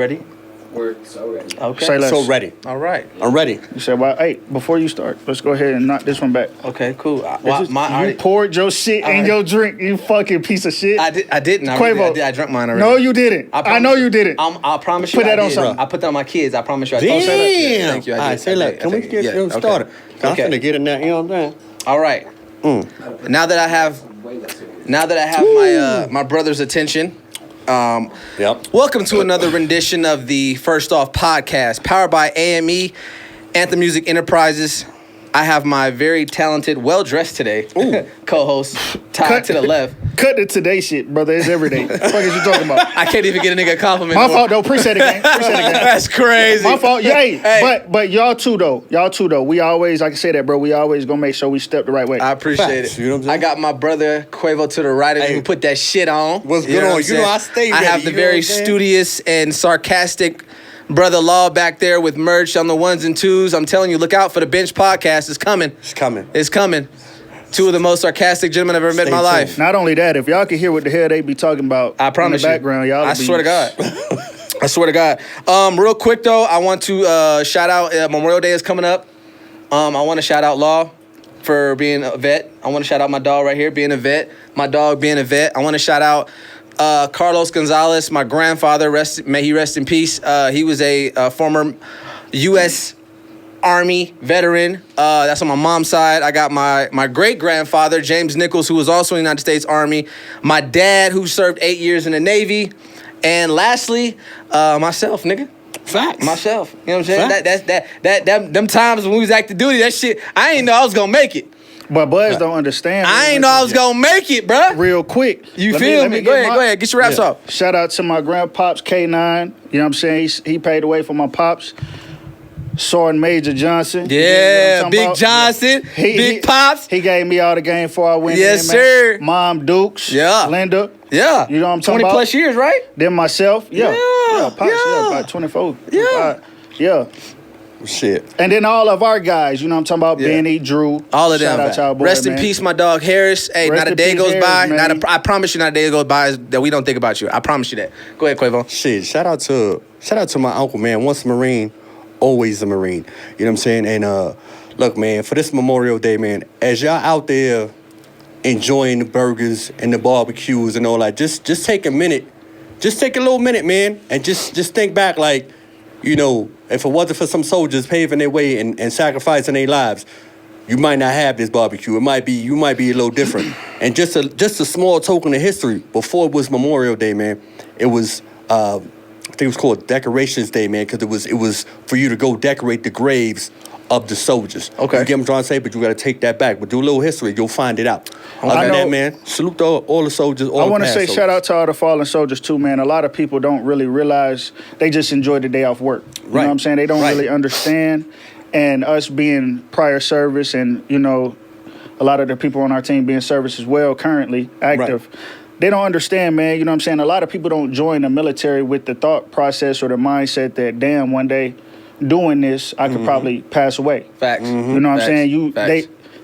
ready? We're so ready. Okay. Say less. So ready. All right. I'm ready. You said, well, hey, before you start, let's go ahead and knock this one back. Okay, cool. You poured your shit in your drink, you fucking piece of shit. I didn't. Quavo. I drank mine already. No, you didn't. I know you didn't. I promise you. Put that I on did. something. I put that on my kids. I promise you. I Damn. told you. Thank you. I All did. right, say that. Can we get him started? I'm Okay. finna get in there. You know what I'm saying? All right. Now that I have my brother's attention. Yep. Welcome to another rendition of the First Off podcast, powered by AME, Anthem Music Enterprises. I have my very talented, well-dressed today co-host, Todd to the left. Cut the today shit, brother. It's every day. What the fuck is you talking about? I can't even get a nigga a compliment. My fault, though. Appreciate it, gang. That's crazy. My fault. Yeah, hey. But y'all too, though. We always, I can say that, bro. We always gonna make sure we step the right way. I appreciate Facts, it. you know what I'm saying? I got my brother Quavo to the right of me who put that shit on. What's going on? You know I stay ready. I have the very studious and sarcastic Brother Law back there with merch on the ones and twos. I'm telling you, look out for the Bench podcast. It's coming. It's coming. Two of the most sarcastic gentlemen I've ever met in my life. Not only that, if y'all could hear what the hell they be talking about I promise in the background, y'all I swear to God. I swear to God. Real quick, though, I want to shout out, Memorial Day is coming up. I want to shout out Law for being a vet. I want to shout out my dog right here being a vet. My dog being a vet. I want to shout out Carlos Gonzalez, my grandfather, may he rest in peace. He was a former U.S. Army veteran. That's on my mom's side. I got my great-grandfather, James Nichols, who was also in the United States Army. My dad, who served 8 years in the Navy. And lastly, myself, nigga. Facts. Myself. You know what I'm saying? Them times when we was active duty, that shit, I ain't know I was going to make it. But Buds don't understand. I ain't know I was going to make it, bruh. Real quick. You feel me? Go ahead. Get your raps off. Shout out to my grandpops, K9. You know what I'm saying? He paid away for my pops. Sergeant Major Johnson. Yeah, Big Johnson. Big Pops. He gave me all the game before I went in, Yes, man. sir. Mom Dukes. Yeah. Linda. Yeah. You know what I'm talking 20 about? plus years, right? Then myself. Yeah. Pops, Yeah. about 24. Yeah. 25. Yeah. Shit. And then all of our guys, you know what I'm talking about? Yeah. Benny, Drew. All of them. Shout out y'all boy, Rest man. in peace, my dog Harris. Hey, Rest not a in day peace, goes by. Harris, man. I promise you, not a day goes by that we don't think about you. I promise you that. Go ahead, Quavo. Shit. Shout out to my uncle, man. Once a Marine, always a Marine. You know what I'm saying? And look, man, for this Memorial Day, man, as y'all out there enjoying the burgers and the barbecues and all that, just take a minute. Just take a little minute, man, and just think back, like, you know, if it wasn't for some soldiers paving their way and sacrificing their lives, you might not have this barbecue. You might be a little different. And just a small token of history. Before it was Memorial Day, man, it was I think it was called Decorations Day, man, because it was for you to go decorate the graves of the soldiers. Okay. You get what I'm trying to say? But you got to take that back. But do a little history. You'll find it out. I Other than know- that, man, salute to all the soldiers, all I the want to past say soldiers. shout out to all the fallen soldiers too, man. A lot of people don't really realize they just enjoy the day off work. You know what I'm saying? They don't really understand. And us being prior service and, you know, a lot of the people on our team being service as well, currently active. Right. They don't understand, man. You know what I'm saying? A lot of people don't join the military with the thought process or the mindset that, damn, one day doing this, I could probably pass away. Facts. You know what I'm saying?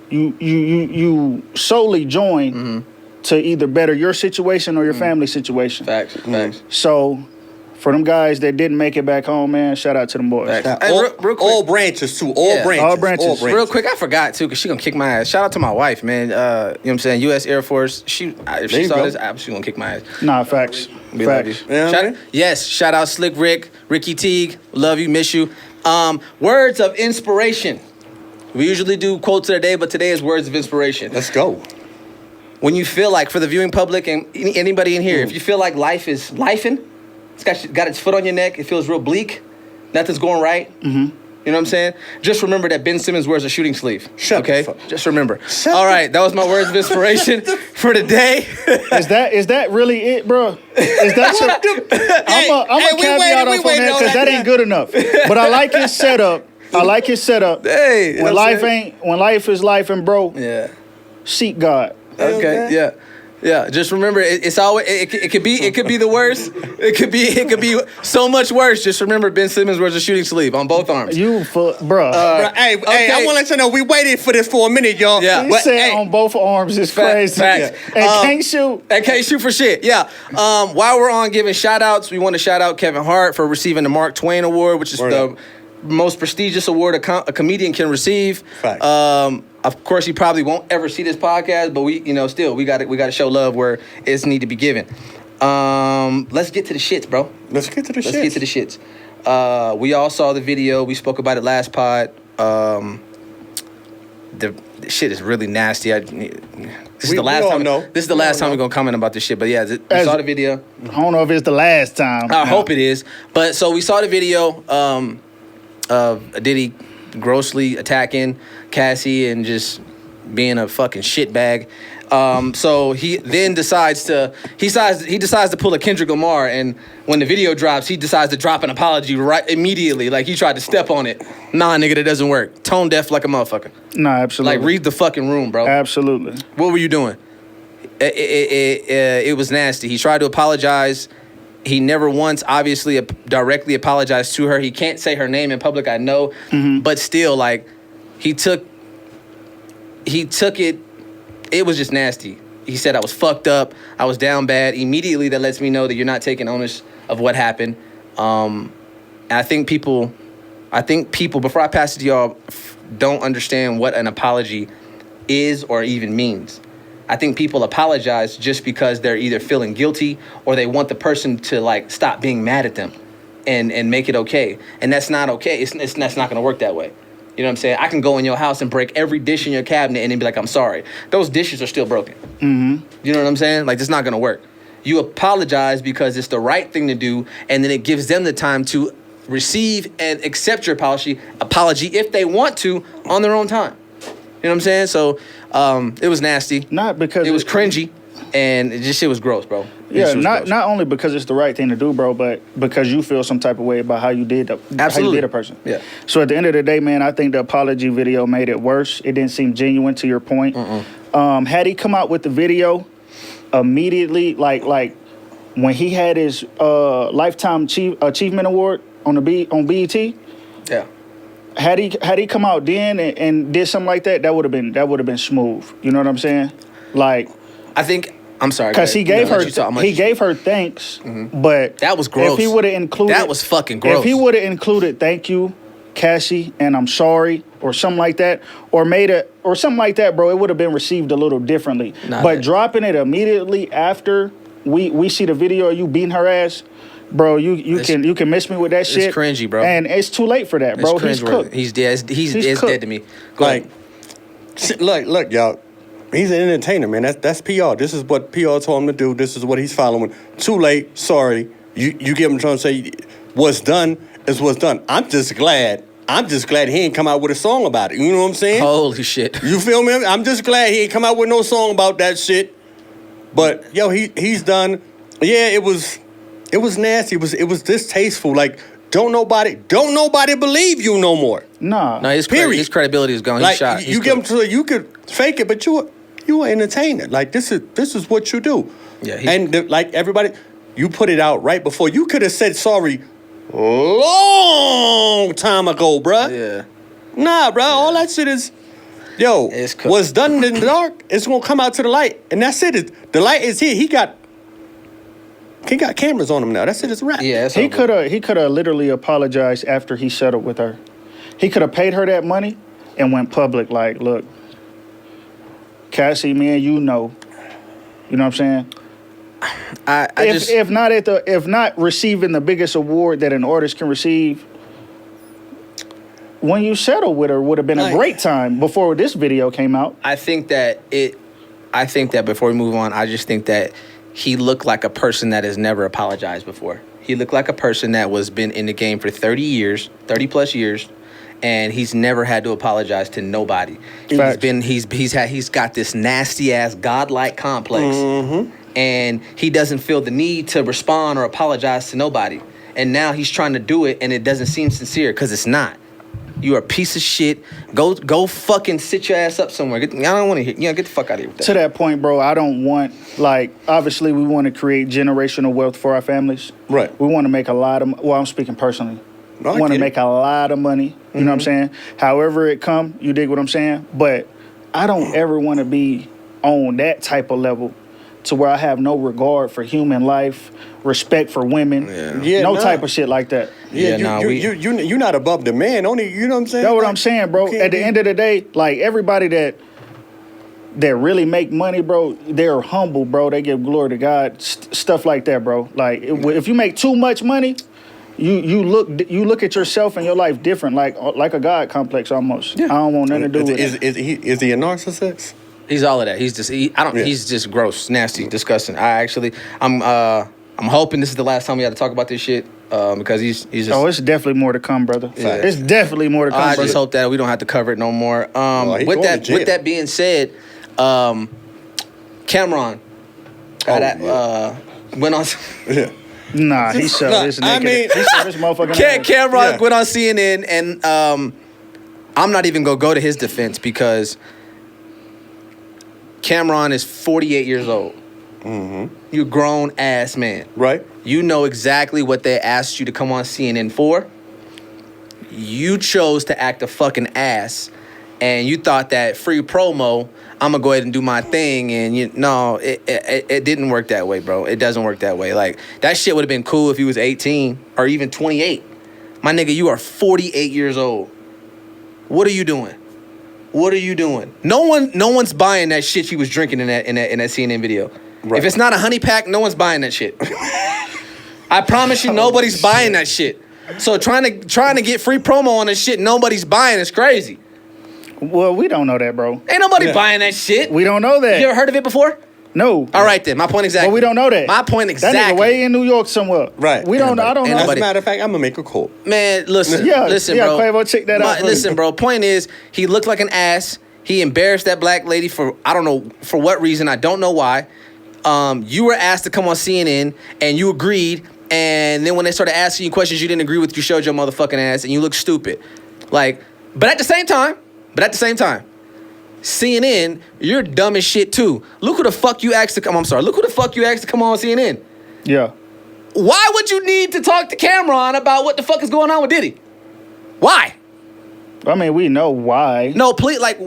You solely join to either better your situation or your family situation. Facts. So for them guys that didn't make it back home, man, shout out to them boys. Facts. Hey, Real quick. all branches, too. All Yeah. branches. All branches. Real quick, I forgot too, because she gonna kick my ass. Shout out to my wife, man. You know what I'm saying? U.S. Air Force. If she you saw go. this app, she gonna kick my ass. Nah, facts. We love you. Facts. Yeah, Shout- man. yes, shout out Slick Rick, Ricky Teague. Love you, miss you. Words of inspiration. We usually do quotes of the day, but today is words of inspiration. Let's go. When you feel like, for the viewing public and anybody in here, if you feel like life is lifing, it's got its foot on your neck, it feels real bleak, nothing's going right. You know what I'm saying? Just remember that Ben Simmons wears a shooting sleeve. Shut okay? the fuck. Just remember. Shut All the- right, that was my words of inspiration for the day. Is that really it, bro? Is that I'm a caveat off on that because that ain't good enough. But I like his setup. Hey, When life is life and bro, Yeah. seek God. Okay. Yeah. Yeah, just remember it's always it could be the worst. It could be so much worse. Just remember Ben Simmons wears a shooting sleeve on both arms. Bro. Hey, I want to let you know we waited for this for a minute, y'all. Yeah, He said on both arms is crazy. Facts. And can't shoot. And can't shoot for shit. Yeah. While we're on giving shout outs, we want to shout out Kevin Hart for receiving the Mark Twain Award, which is the most prestigious award a comedian can receive. Facts. Of course, he probably won't ever see this podcast, but we got to show love where it's need to be given. Let's get to the shits, bro. Let's get to the shits. We all saw the video. We spoke about it last pod. The shit is really nasty. This is the last time we're gonna comment about this shit. But yeah, we saw the video. I don't know if it's the last time. I hope it is. But so we saw the video of Diddy grossly attacking Cassie and just being a fucking shitbag. So he then decides to pull a Kendrick Lamar, and when the video drops, he decides to drop an apology right immediately. Like he tried to step on it. Nah, nigga, that doesn't work. Tone deaf like a motherfucker. Nah, absolutely. Like read the fucking room, bro. Absolutely. What were you doing? It was nasty. He tried to apologize. He never once, obviously, directly apologized to her. He can't say her name in public, I know. Mm-hmm. But still, like, he took it. It was just nasty. He said, I was fucked up. I was down bad. Immediately, that lets me know that you're not taking ownership of what happened. And I think people, before I pass it to y'all, don't understand what an apology is or even means. I think people apologize just because they're either feeling guilty or they want the person to like stop being mad at them and make it okay. And that's not okay. That's not going to work that way. You know what I'm saying? I can go in your house and break every dish in your cabinet and then be like, I'm sorry. Those dishes are still broken. Mm-hmm. You know what I'm saying? Like, it's not going to work. You apologize because it's the right thing to do, and then it gives them the time to receive and accept your apology if they want to on their own time. You know what I'm saying? So it was nasty. Not because it was cringy, and it just shit was gross, bro. Yeah, not only because it's the right thing to do, bro, but because you feel some type of way about how you did a person. Yeah. So at the end of the day, man, I think the apology video made it worse. It didn't seem genuine, to your point. Had he come out with the video immediately, like when he had his Lifetime Achievement Award on BET. Yeah. Had he come out then and did something like that, that would have been smooth. You know what I'm saying? Like, I think. I'm sorry. Because he gave her thanks, but that was gross. If he would have included, that was fucking gross. If he would have included "Thank you, Cassie," and "I'm sorry" or something like that, or something like that, bro, it would have been received a little differently. Dropping it immediately after we see the video of you beating her ass. Bro, you can miss me with that shit. It's cringy, bro. And it's too late for that, bro. He's cooked. He's dead. He's dead to me. Look, y'all. He's an entertainer, man. That's PR. This is what PR told him to do. This is what he's following. Too late. Sorry. You get him trying to say what's done is what's done. I'm just glad he ain't come out with a song about it. You know what I'm saying? Holy shit. You feel me? I'm just glad he ain't come out with no song about that shit. But yo, he's done. Yeah, it was nasty. It was distasteful. Like, don't nobody believe you no more. Nah. No, his credibility is gone. He's shot. You give him to you could fake it, but you an entertainer. Like, this is what you do. Yeah. Like everybody, you put it out right before. You could have said sorry long time ago, bruh. Yeah. Nah, bruh. All that shit is, what's done in the dark, it's gonna come out to the light, and that's it. The light is here. He got cameras on him now. That's it. It's a wrap. Yeah. He could have literally apologized after he settled with her. He could have paid her that money and went public. Like, look, Cassie, man, you know what I'm saying? If not receiving the biggest award that an artist can receive, when you settle with her would have been a great time before this video came out. I think that before we move on, I just think that he looked like a person that has never apologized before. He looked like a person that was been in the game for 30 plus years, and he's never had to apologize to nobody. He's got this nasty ass godlike complex, and he doesn't feel the need to respond or apologize to nobody. And now he's trying to do it, and it doesn't seem sincere because it's not. You are a piece of shit. Go fucking sit your ass up somewhere. I don't want to hear. Get the fuck out of here with that. To that point, bro, I don't want, like, obviously we want to create generational wealth for our families. Right. We want to make a lot of, well, I'm speaking personally. No, We want to make a lot of money. You know what I'm saying? However it come, you dig what I'm saying? But I don't ever want to be on that type of level to where I have no regard for human life, respect for women, type of shit like that. You're not above the man. Only, you know what I'm saying? That's what I'm saying, bro. At the end of the day, like, everybody that really make money, bro, they're humble, bro. They give glory to God, stuff like that, bro. Like, if you make too much money, you look at yourself and your life different, like a God complex almost. Yeah. I don't want nothing to do with it. Is he a narcissist? He's all of that. He's just he's just gross, nasty, disgusting. I'm hoping this is the last time we have to talk about this shit because he's just. Oh, it's definitely more to come, brother. Yeah. It's definitely more to come. I just hope that we don't have to cover it no more. With that being said, Cameron went on. Yeah. Nah, he showed his naked. He showed his motherfucking. Cameron went on CNN, and I'm not even gonna go to his defense because Cameron is 48 years old. Mm-hmm. You're a grown ass man. Right. You know exactly what they asked you to come on CNN for. You chose to act a fucking ass, and you thought that free promo, I'm gonna go ahead and do my thing, and it didn't work that way, bro. It doesn't work that way. Like, that shit would have been cool if he was 18 or even 28. My nigga, you are 48 years old. What are you doing? What are you doing? No one's buying that shit he was drinking in that CNN video. Right. If it's not a honey pack, no one's buying that shit. I promise you, nobody's buying that shit. So trying to get free promo on this shit nobody's buying is crazy. Well, we don't know that, bro. Ain't nobody buying that shit. We don't know that. You ever heard of it before? No. All right then. My point exactly. But we don't know that. My point exactly. That nigga way in New York somewhere. Right. We don't. I don't know. As a matter of fact, I'm gonna make a call. Man, listen, bro. Quavo, check that out. Listen, bro. Point is, he looked like an ass. He embarrassed that black lady for I don't know for what reason. I don't know why. You were asked to come on CNN and you agreed. And then when they started asking you questions you didn't agree with, you showed your motherfucking ass and you look stupid. Like, but at the same time, CNN, you're dumb as shit too. Look who the fuck you asked to come. I'm sorry. Look who the fuck you asked to come on CNN. Yeah. Why would you need to talk to Cameron about what the fuck is going on with Diddy? Why? I mean, we know why. No, please, like,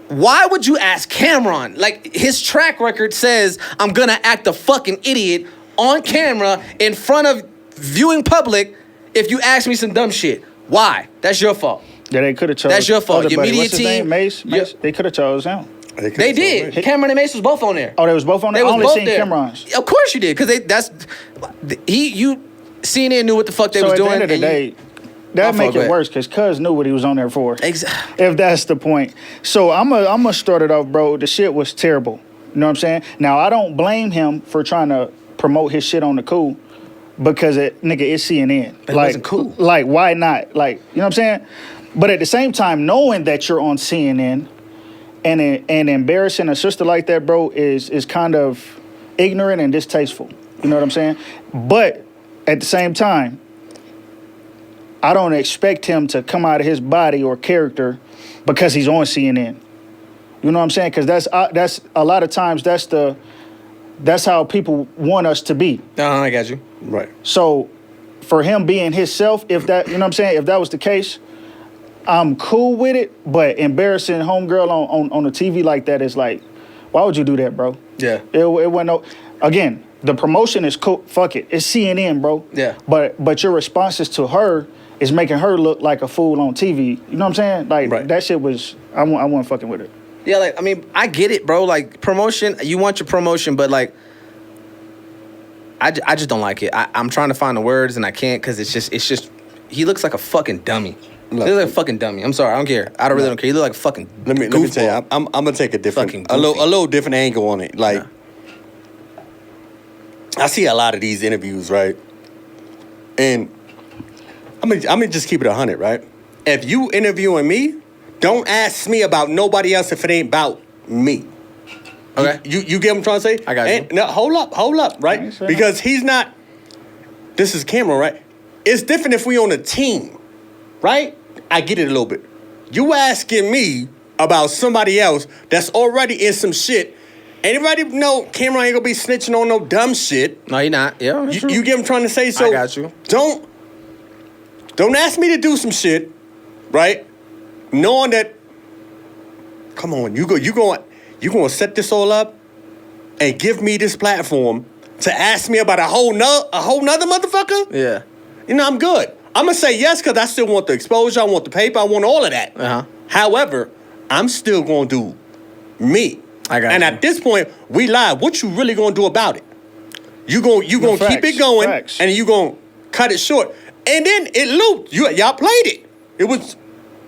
why would you ask Cameron? Like, his track record says, I'm gonna act a fucking idiot on camera in front of viewing public if you ask me some dumb shit. Why? That's your fault. Yeah, they could have chose. That's your fault. Your media What's his team, name? Mace. They could have chose him. They did. Cameron and Mace was both on there. Oh, they was both on there. I only seen Cameron's. Of course you did, because CNN knew what the fuck they was doing. So at the end of the day, that make it worse because Cuz knew what he was on there for. Exactly. If that's the point. So I'm gonna start it off, bro. The shit was terrible. You know what I'm saying? Now I don't blame him for trying to promote his shit on the cool because it's CNN. But it wasn't cool. Like, why not? Like, you know what I'm saying? But at the same time, knowing that you're on CNN and embarrassing a sister like that, bro, is kind of ignorant and distasteful. You know what I'm saying? But at the same time, I don't expect him to come out of his body or character because he's on CNN. You know what I'm saying? Because that's a lot of times that's how people want us to be. I got you. Right. So for him being himself, if that, you know what I'm saying, if that was the case, I'm cool with it. But embarrassing homegirl on the TV like that is like, why would you do that, bro? Yeah. It wasn't no. Again, the promotion is cool. Fuck it. It's CNN, bro. Yeah. But your responses to her is making her look like a fool on TV. You know what I'm saying? Like, that shit was, I wasn't fucking with it. Yeah, like, I mean, I get it, bro. Like, promotion, you want your promotion, but, like, I just don't like it. I'm trying to find the words, and I can't because it's just, he looks like a fucking dummy. He looks like a fucking dummy. I'm sorry, I don't care. I really don't care. He looks like a fucking Let me tell you, I'm going to take a little different angle on it. Like, I see a lot of these interviews, right? And I'm gonna just keep it 100, right? If you interviewing me, don't ask me about nobody else if it ain't about me. Okay. You get what I'm trying to say? I got you. No, hold up, right? Because he's not. This is Cameron, right? It's different if we on a team, right? I get it a little bit. You asking me about somebody else that's already in some shit. Anybody know Cameron ain't gonna be snitching on no dumb shit. No, you're not. Yeah, You get what I'm trying to say? So I got you. Don't ask me to do some shit, right? Knowing that, come on, you gonna set this all up and give me this platform to ask me about a whole nother motherfucker? Yeah. You know, I'm good. I'm gonna say yes because I still want the exposure, I want the paper, I want all of that. Uh-huh. However, I'm still gonna do me. I got and you. at this point, we live. What you really gonna do about it? You gonna keep it going, and you gonna cut it short. And then it looped. Y'all played it. It was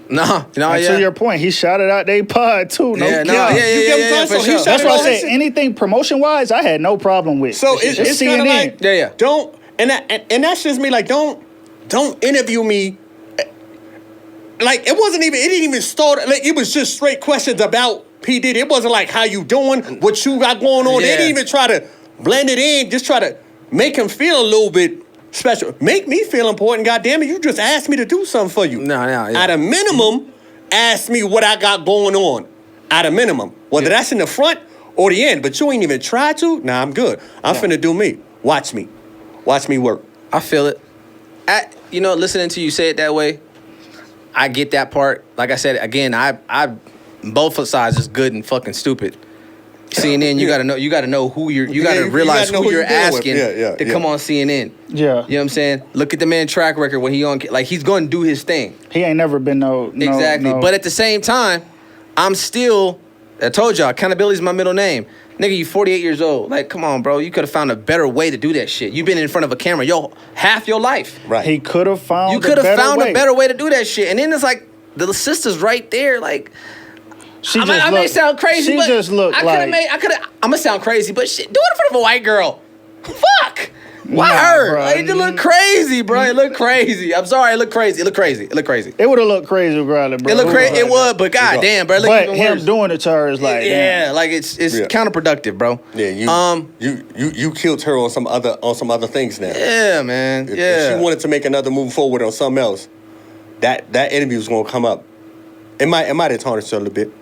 To your point, he shot it out they pod too. You get what I'm saying? So he shot That's it why I out. said anything promotion wise, I had no problem with. So it's kind of like don't and that's just me. Like don't interview me. Like it didn't even start. Like it was just straight questions about P. Diddy. It wasn't like how you doing, what you got going on. They didn't even try to blend it in. Just try to make him feel a little bit special. Make me feel important. God damn it, you just asked me to do something for you. At a minimum, ask me what I got going on. At a minimum, whether that's in the front or the end. But you ain't even tried to. Nah, I'm good. I'm finna do me. Watch me work. I feel it. Listening to you say it that way, I get that part. Like I said, again, I both sides is good and fucking stupid. CNN, you gotta know who you gotta realize who you're asking to come on CNN. Yeah. You know what I'm saying? Look at the man's track record when he's gonna do his thing. He ain't never been Exactly. But at the same time, I told y'all, accountability is my middle name. Nigga, you 48 years old. Like, come on, bro. You could have found a better way to do that shit. You've been in front of a camera half your life. Right. He could have found a better way to do that shit. And then it's like, the sister's right there, like... I may sound crazy, but I'm gonna sound crazy, but shit, do it in front of a white girl. Fuck. Why her? Bro. Like, it look crazy, bro. It look crazy. I'm sorry, it look crazy. It looked crazy. It would have looked crazy regardless, bro. It looked crazy. It would, but goddamn, bro. It but even him worse. doing it to her is like, yeah, like it's counterproductive, bro. Yeah, you killed her on some other things now. Yeah, man. If she wanted to make another move forward on something else, that interview was gonna come up. It might have tarnished her a little bit.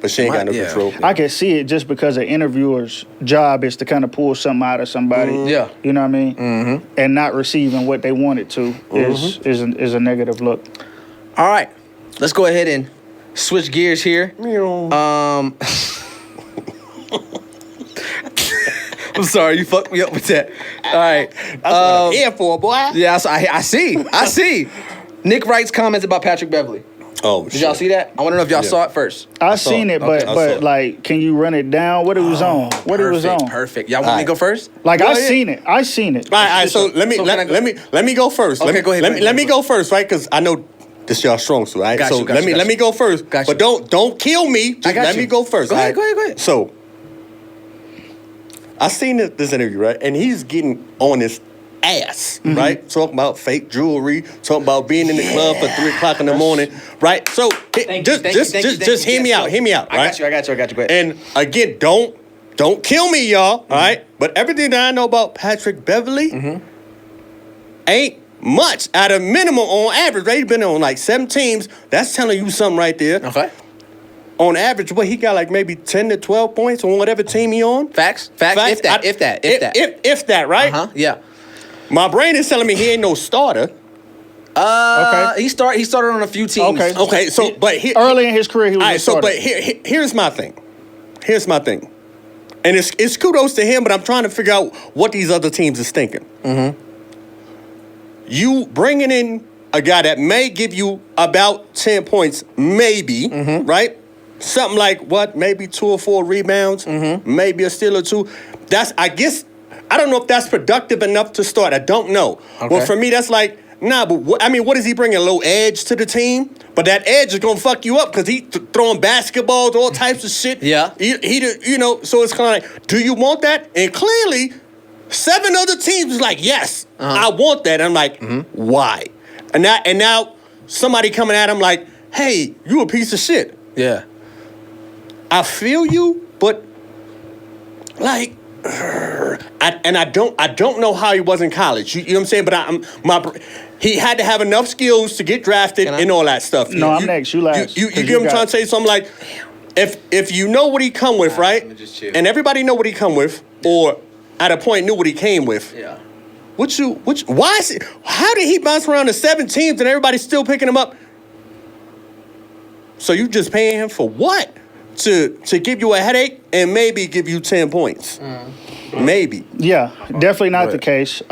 But she ain't got no control. I can see it just because an interviewer's job is to kind of pull something out of somebody. Yeah. You know what I mean? Mm-hmm. And not receiving what they wanted to is a negative look. All right. Let's go ahead and switch gears here. I'm sorry, you fucked me up with that. All right. That's what I'm here for, boy. Yeah, I see. Nick Wrights comments about Patrick Beverley. Oh, did y'all see that? I want to know if y'all saw it first. I seen it, but like, can you run it down? What it was on? What it was on? Perfect. Y'all want me to go first? Like, I seen it. I seen it. All right. So let me go first. Okay, go ahead. Let me go first, right? Because I know this y'all strong suit, right? So let me go first. Gotcha. But don't kill me. Just let me go first. Go ahead. So I seen this interview, right? And he's getting on his ass, right? Talking about fake jewelry, talking about being in the club for 3 o'clock in the morning, right? So just hear me out, right? I got you. Go ahead. And again, don't kill me, y'all, all right? But everything that I know about Patrick Beverley ain't much. At a minimum, on average, right? He's been on like 7 teams. That's telling you something right there. Okay. On average, he got like maybe 10 to 12 points on whatever team he on. Facts. If that, right? Yeah. My brain is telling me he ain't no starter. Okay. He started on a few teams. Okay. So, but early in his career, he was a starter. But here's my thing. And it's kudos to him, but I'm trying to figure out what these other teams is thinking. You bringing in a guy that may give you about 10 points, maybe, right? Something like maybe 2 or 4 rebounds, maybe a steal or 2. I don't know if that's productive enough to start. I don't know. Okay. Well, for me, that's like, nah, but what is he bringing? A low edge to the team? But that edge is going to fuck you up because he throwing basketballs, all types of shit. Yeah. So it's kind of like, do you want that? And clearly, 7 other teams was like, yes, I want that. I'm like, why? And now somebody coming at him like, hey, you a piece of shit. Yeah. I feel you, but like, I don't know how he was in college. You know what I'm saying? But he had to have enough skills to get drafted and all that stuff. No, I'm next. You last. You get what I'm trying to say? So I'm like, if you know what he come with, right? And everybody know what he come with, or at a point knew what he came with. Yeah. Why is it? How did he bounce around the 17th and everybody's still picking him up? So you just paying him for what? To give you a headache and maybe give you 10 points. Maybe. Yeah, definitely not the case.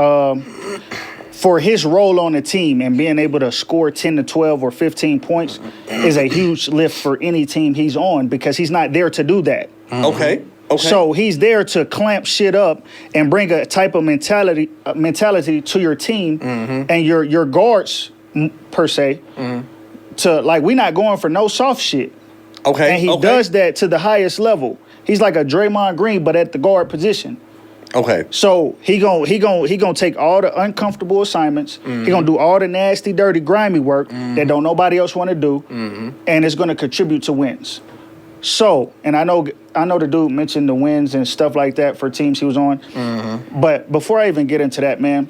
For his role on the team and being able to score 10 to 12 or 15 points is a huge lift for any team he's on because he's not there to do that. Okay. So he's there to clamp shit up and bring a type of mentality to your team and your guards per se to like we're not going for no soft shit. Okay. And he does that to the highest level. He's like a Draymond Green but at the guard position. Okay. So he gonna take all the uncomfortable assignments. He gonna do all the nasty, dirty, grimy work that don't nobody else want to do, and it's gonna contribute to wins. So, and I know the dude mentioned the wins and stuff like that for teams he was on, but before I even get into that, man,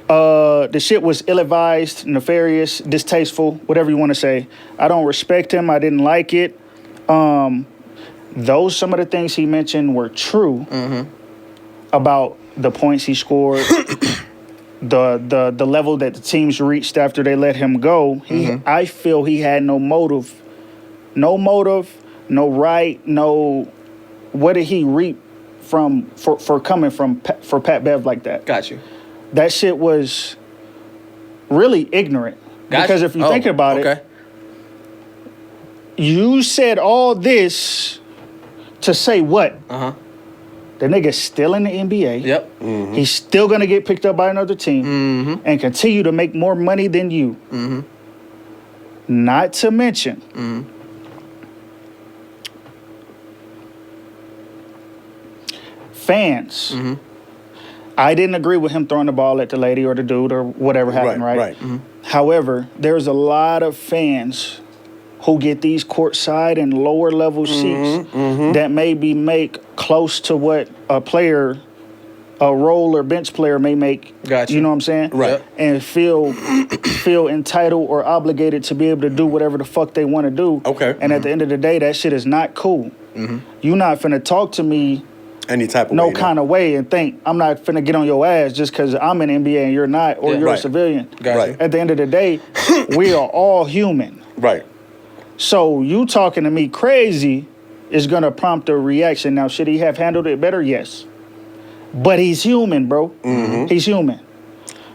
the shit was ill-advised, nefarious, distasteful, whatever you want to say. I don't respect him. I didn't like it. Some of the things he mentioned were true about the points he scored, the level that the teams reached after they let him go. I feel he had no motive, no right, no. What did he reap for coming for Pat Bev like that? Got you. That shit was really ignorant. Because if you think about it, you said all this. To say what? The nigga's still in the NBA. Yep. He's still going to get picked up by another team and continue to make more money than you. Not to mention, fans. I didn't agree with him throwing the ball at the lady or the dude or whatever happened, right? However, there's a lot of fans who get these courtside and lower level seats that maybe make close to what a player, a role or bench player may make. Gotcha. You know what I'm saying? Right. And feel entitled or obligated to be able to do whatever the fuck they want to do. Okay. And at the end of the day, that shit is not cool. You're not finna talk to me any type of no way, kind of way and think I'm not finna get on your ass just because I'm an NBA and you're not, or you're a civilian. Right. At the end of the day, we are all human. Right. So you talking to me crazy is gonna prompt a reaction. Now, should he have handled it better? Yes, but he's human, bro. He's human.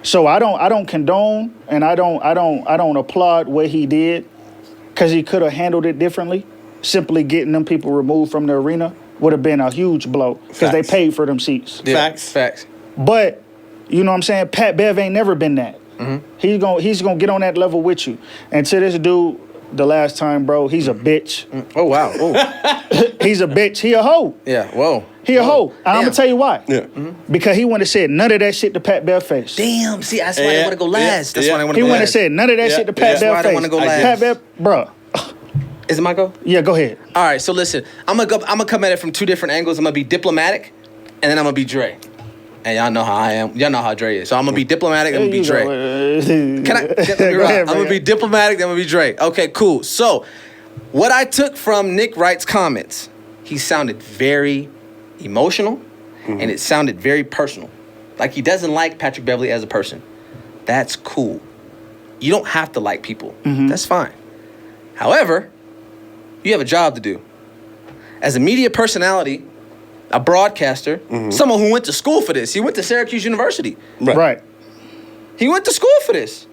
So I don't condone and I don't applaud what he did because he could have handled it differently. Simply getting them people removed from the arena would have been a huge blow because they paid for them seats. Yeah. Facts. But you know what I'm saying? Pat Bev ain't never been that. He's gonna get on that level with you. And to this dude. The last time, bro, he's a bitch. Oh, wow. He's a bitch. He a hoe. Yeah, whoa. He a hoe. And I'm going to tell you why. Yeah. Because he wouldn't have said none of that shit to Pat Bev face. Damn, see, that's why I want to go last. That's why I want to He go wouldn't have last. said none of that shit to Pat That's why Bev I face. don't want to go last. Pat Bev, bro. Is it my go? Yeah, go ahead. All right, so listen. I'm gonna come at it from two different angles. I'm going to be diplomatic, and then I'm going to be Dre. And y'all know how I am. Y'all know how Dre is. So I'm going to be diplomatic, and I'm going to be Dre. Can I? Let me rock. I'm going to be diplomatic, then I'm going to be Dre. Okay, cool. So what I took from Nick Wright's comments, he sounded very emotional, and it sounded very personal. Like he doesn't like Patrick Beverley as a person. That's cool. You don't have to like people. That's fine. However, you have a job to do. As a media personality, a broadcaster, someone who went to school for this. He went to Syracuse University. Right. He went to school for this.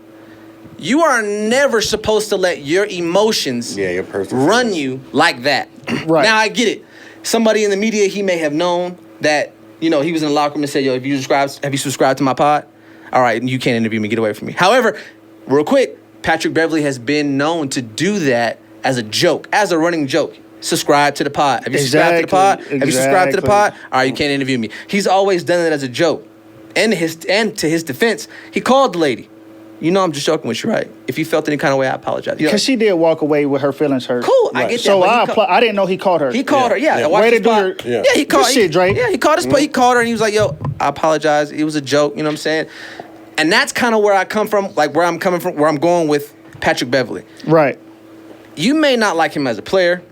You are never supposed to let your emotions your personal run feelings. you like that. Right. Now, I get it. Somebody in the media, he may have known that, he was in the locker room and said, yo, have you subscribed to my pod? All right, you can't interview me. Get away from me. However, real quick, Patrick Beverley has been known to do that as a joke, as a running joke. Subscribe to the pod. Have you subscribed to the pod? Have you subscribed to the pod? All right, you can't interview me. He's always done it as a joke. And to his defense, he called the lady. You know I'm just joking with you, right? If you felt any kind of way, I apologize. Because she did walk away with her feelings hurt. Cool, I get that. So I didn't know he called her. He called her, yeah. Way to do your he called shit, Drake. Yeah, he called us, he called her and he was like, yo, I apologize. It was a joke, you know what I'm saying? And that's kind of where I come from, like where I'm coming from, where I'm going with Patrick Beverley. Right. You may not like him as a player.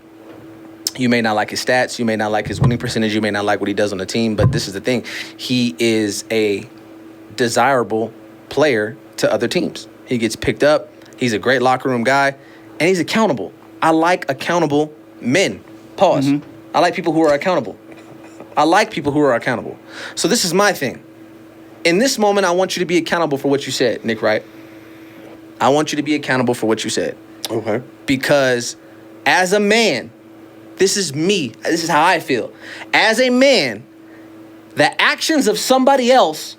You may not like his stats. You may not like his winning percentage. You may not like what he does on the team. But this is the thing. He is a desirable player to other teams. He gets picked up. He's a great locker room guy. And he's accountable. I like accountable men. Pause. Mm-hmm. I like people who are accountable. So this is my thing. In this moment, I want you to be accountable for what you said, Nick Wright. I want you to be accountable for what you said. Okay. Because as a man, this is me. This is how I feel. As a man, the actions of somebody else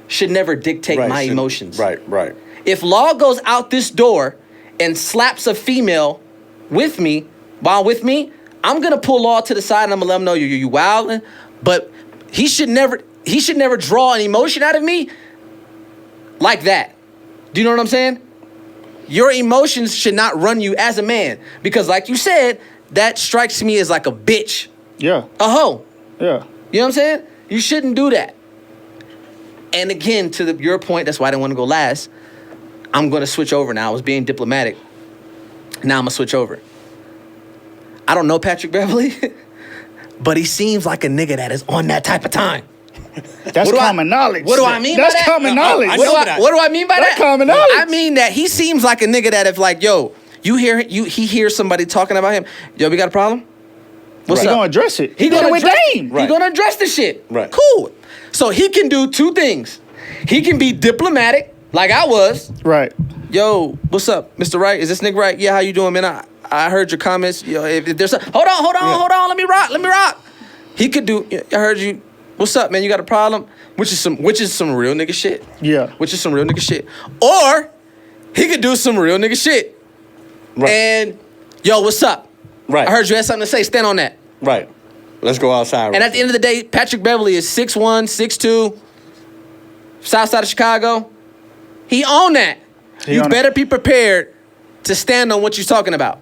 should never dictate my emotions. Right. If Law goes out this door and slaps a female with me, while with me, I'm gonna pull Law to the side and I'm gonna let him know you wilding. But he should never draw an emotion out of me like that. Do you know what I'm saying? Your emotions should not run you as a man. Because like you said, that strikes me as like a bitch. Yeah. A hoe. Yeah. You know what I'm saying? You shouldn't do that. And again, to your point, that's why I didn't want to go last. I'm going to switch over now. I was being diplomatic. Now I'm going to switch over. I don't know Patrick Beverley, but he seems like a nigga that is on that type of time. That's common knowledge. What do I mean by that? That's common knowledge. What do I mean by that? That's common knowledge. I mean that he seems like a nigga that if like, yo, he hears somebody talking about him, yo, we got a problem? What's up? He gonna address it. He gonna with address Dame. He gonna address the shit. Right. Cool. So he can do two things. He can be diplomatic, like I was. Right. Yo, what's up, Mr. Wright? Is this Nick Wright? Yeah, how you doing, man? I heard your comments. Yo, if there's hold on. Let me rock. He could do. I heard you. What's up, man? You got a problem? Which is some real nigga shit. Yeah. Which is some real nigga shit. Or he could do some real nigga shit. Right. And yo, what's up? Right. I heard you had something to say. Stand on that. Right. Let's go outside. And at the end of the day, Patrick Beverley is 6'1", 6'2", south side of Chicago. He own that. You better be prepared to stand on what you're talking about.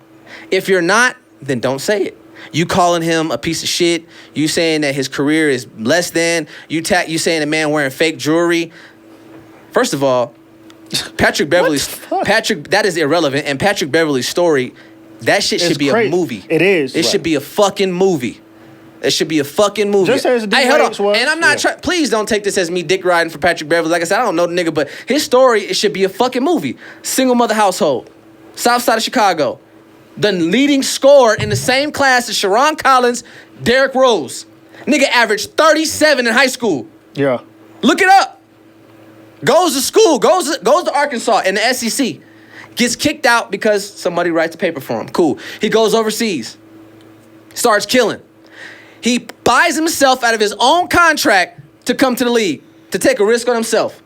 If you're not, then don't say it. You calling him a piece of shit. You saying that his career is less than. You saying a man wearing fake jewelry. First of all, Patrick Beverley's that is irrelevant. And Patrick Beverley's story, that shit should be a movie. It is. It should be a fucking movie. It should be a fucking movie. Just as Nick hold on. was. And I'm not trying. Please don't take this as me dick riding for Patrick Beverley. Like I said, I don't know the nigga, but his story, it should be a fucking movie. Single mother household, south side of Chicago. The leading scorer in the same class as Sharon Collins, Derrick Rose. Nigga averaged 37 in high school. Yeah. Look it up. Goes to school, goes to Arkansas in the SEC. Gets kicked out because somebody writes a paper for him. Cool. He goes overseas. Starts killing. He buys himself out of his own contract to come to the league, to take a risk on himself.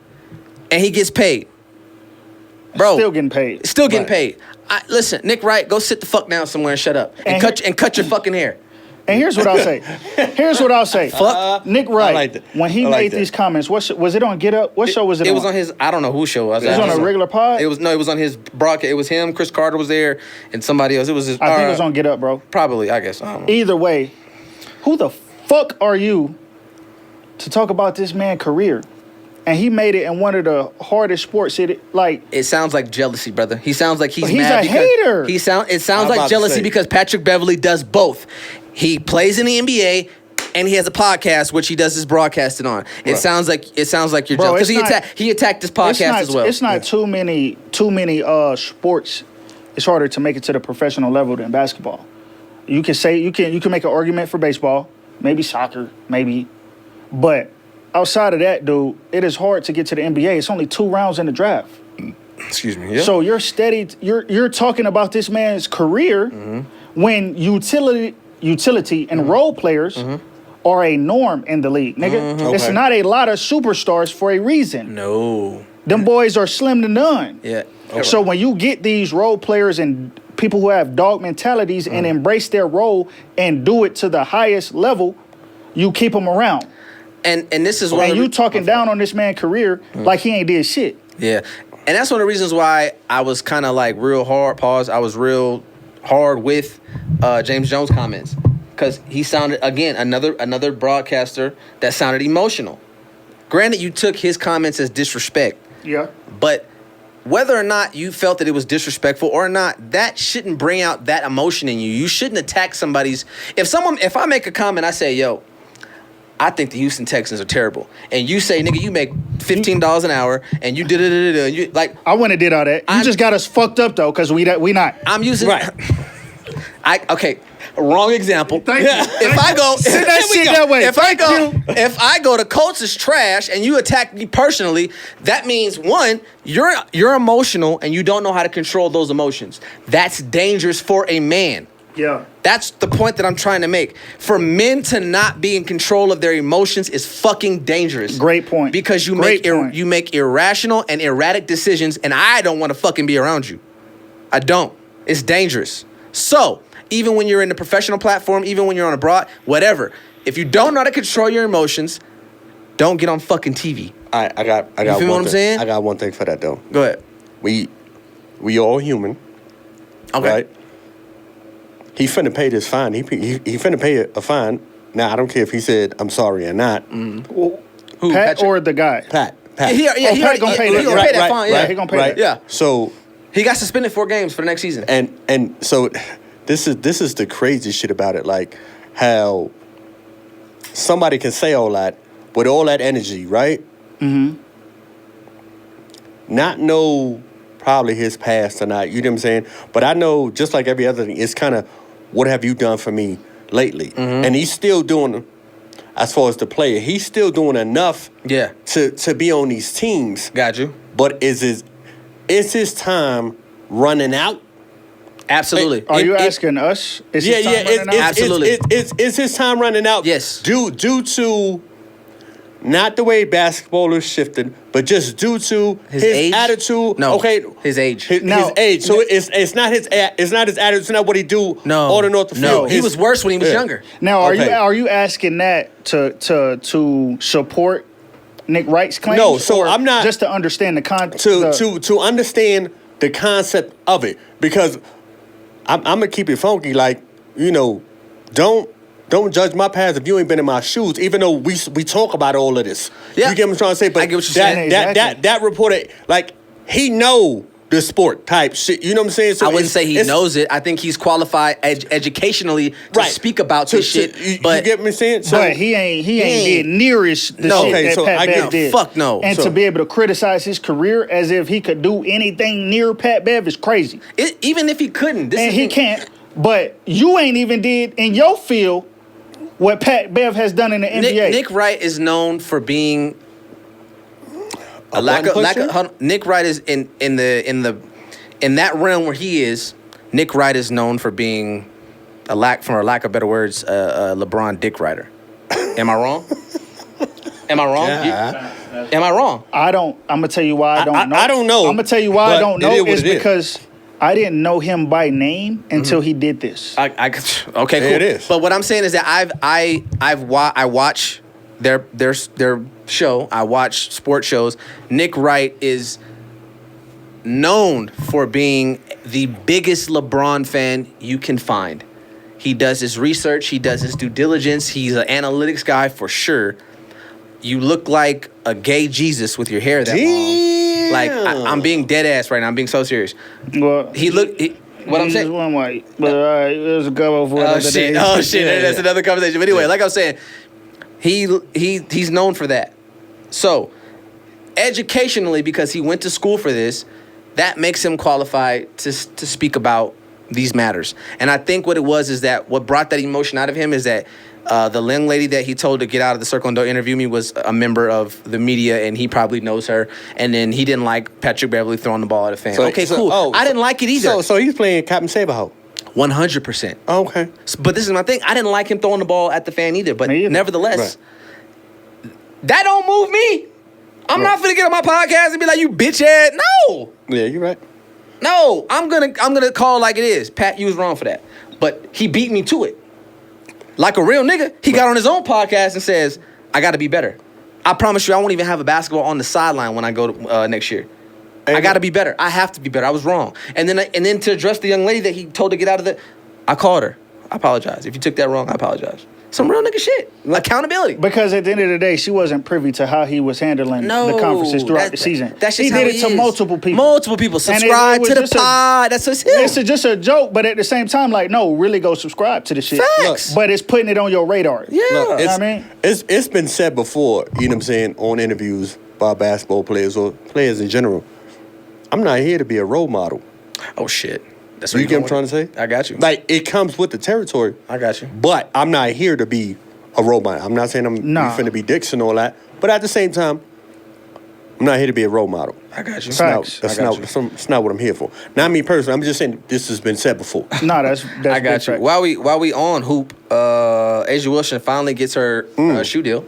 And he gets paid. Bro. Still getting paid. Still getting paid. Listen, Nick Wright, go sit the fuck down somewhere and shut up. And cut your fucking hair. And here's what I'll say. Fuck. Nick Wright, like that. when he made these comments, was it on Get Up? What show was it on? It was on his, I don't know whose show it was. It was on a regular pod? It was on his broadcast. It was him, Chris Carter was there, and somebody else. It was his. I think it was on Get Up, bro. Probably, I guess. I don't know. Either way, who the fuck are you to talk about this man's career? And he made it in one of the hardest sports. It sounds like jealousy, brother. He sounds like he's He's mad a because hater. It sounds like jealousy because Patrick Beverley does both. He plays in the NBA and he has a podcast which he does his broadcasting on. It sounds like you're jealous because he attacked this podcast as well. It's not too many sports. It's harder to make it to the professional level than basketball. You can make an argument for baseball, maybe soccer, but outside of that, dude, it is hard to get to the NBA. It's only 2 rounds in the draft. Excuse me. Yeah. So you're talking about this man's career when utility and role players are a norm in the league, nigga. It's not a lot of superstars for a reason. No. Them boys are slim to none. Yeah. So when you get these role players and people who have dog mentalities and embrace their role and do it to the highest level, you keep them around. And this is why you talking down on this man's career like he ain't did shit. Yeah. And that's one of the reasons why I was kind of like real hard. Pause. I was real hard with James Jones' comments because he sounded again another broadcaster that sounded emotional. Granted, you took his comments as disrespect. Yeah. But whether or not you felt that it was disrespectful or not, that shouldn't bring out that emotion in you. You shouldn't attack somebody's. If I make a comment, I say, yo, I think the Houston Texans are terrible. And you say, nigga, you make $15 an hour and you did it. You like I wouldn't have did all that. You just got us fucked up though, because we not. I'm using Right. Okay. Wrong example. Thank you. If I go, Sit that shit that way. If I go to Colts is trash and you attack me personally, that means one, you're emotional and you don't know how to control those emotions. That's dangerous for a man. Yeah. That's the point that I'm trying to make. For men to not be in control of their emotions is fucking dangerous. Great point. Because you Great make irrational and erratic decisions, and I don't want to fucking be around you. I don't. It's dangerous. So even when you're in the professional platform, even when you're on a broad, whatever, if you don't know how to control your emotions, don't get on fucking TV. I got You feel what I'm saying? I got one thing for that though. Go ahead. We all human. Okay. Right? He finna pay this fine. He finna pay a fine. Now I don't care if he said I'm sorry or not. Who, Who, Pat Patrick? or the guy? Pat. He Pat gonna pay that. He gonna pay that fine. Yeah, he gonna pay that. Yeah. So He got suspended 4 games for the next season. and so this is the crazy shit about it. Like how somebody can say all that with all that energy, right? Mm-hmm. Not know probably his past or not. You know what I'm saying? But I know just like every other thing, it's kind of what have you done for me lately? Mm-hmm. And he's still doing, as far as the player, he's still doing enough Yeah. to be on these teams. Got you. But is his time running out? Absolutely. Are you asking us? Is his time running out? Absolutely. Is his time running out? Yes. Due to not the way basketball is shifted, but just due to his age? attitude. No. Okay. His age. His age. So it's not his attitude. It's not what he do on and off the field. No. He was worse when he was younger. Now, Okay. are you asking that to support Nick Wright's claims? No, so or I'm not- just to understand the context. to understand the concept of it, because I'm gonna keep it funky. Like, you know, don't judge my past if you ain't been in my shoes. Even though we talk about all of this, Yeah. you get what I'm trying to say. But I get what you're saying. that reporter, like, he know the sport type shit. You know what I'm saying? So I wouldn't say he knows it. I think he's qualified educationally to speak about this shit. You But get me saying? So, But he ain't did nearest the No. shit Okay, that so Pat I Bev get- did. Fuck no. And So- to be able to criticize his career as if he could do anything near Pat Bev is crazy. even if he couldn't, And he can't. But you ain't even did in your field what Pat Bev has done in the NBA. Nick Wright is known for being a lack button of pusher? hold on. Nick Wright is in that realm where he is. Nick Wright is known for being for a lack of better words, a LeBron dick writer. Am I wrong? Am I wrong? Yeah. Am I wrong? I'm gonna tell you why I don't know. I don't know, I'm gonna tell you why I but don't it know. is what It's it is. because I didn't know him by name until he did this. Okay, cool. It is. But what I'm saying is that I watch their show. I watch sports shows. Nick Wright is known for being the biggest LeBron fan you can find. He does his research. He does his due diligence. He's an analytics guy for sure. You look like a gay Jesus with your hair that long. Like, I'm being dead ass right now. I'm being so serious. Well, What I'm he's saying. one white, but it was a couple for Oh another shit! day. Oh shit! Yeah, That's yeah. another conversation. But anyway, like I was saying, he's known for that. So, educationally, because he went to school for this, that makes him qualified to speak about these matters. And I think what it was is that what brought that emotion out of him is that the young lady that he told to get out of the circle and don't interview me was a member of the media, and he probably knows her. And then he didn't like Patrick Beverley throwing the ball at a fan. Cool. I didn't like it either. So he's playing Captain Saberho. 100%. Oh, okay. But this is my thing. I didn't like him throwing the ball at the fan either. But Me either. nevertheless, that don't move me. I'm not finna get on my podcast and be like, you bitch ass. No. Yeah, you're right. No. I'm gonna call it like it is. Pat, you was wrong for that. But he beat me to it. Like a real nigga, he got on his own podcast and says, I gotta be better. I promise you I won't even have a basketball on the sideline when I go to next year. I got to be better. I have to be better. I was wrong. And then to address the young lady that he told to get out of the, I called her. I apologize. If you took that wrong, I apologize. Some real nigga shit. Accountability. Because at the end of the day, she wasn't privy to how he was handling the conferences throughout the season. He did it to multiple people. Multiple people. Subscribe to the pod. That's what's him. It's just a joke, but at the same time, like, no, really go subscribe to the shit. Facts. But it's putting it on your radar. Yeah. Look, I mean, it's been said before, you know what I'm saying, on interviews by basketball players or players in general. I'm not here to be a role model. Oh, shit. That's what you get what I'm trying to say? I got you. Like, it comes with the territory. I got you. But I'm not here to be a role model. I'm not saying I'm finna be dicks and all that. But at the same time, I'm not here to be a role model. I got you. That's not what I'm here for. Not me personally. I'm just saying this has been said before. No, that's I got you. Fact. While we on hoop, A'ja Wilson finally gets her shoe deal.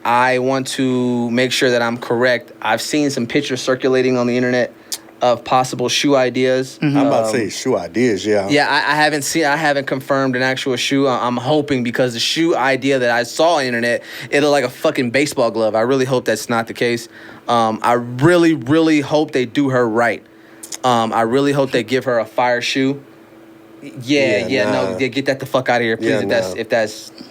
I want to make sure that I'm correct. I've seen some pictures circulating on the internet of possible shoe ideas. I'm about to say shoe ideas, yeah. Yeah, I haven't confirmed an actual shoe. I'm hoping because the shoe idea that I saw on the internet, it looked like a fucking baseball glove. I really hope that's not the case. I really, really hope they do her right. I really hope they give her a fire shoe. Get that the fuck out of here, please.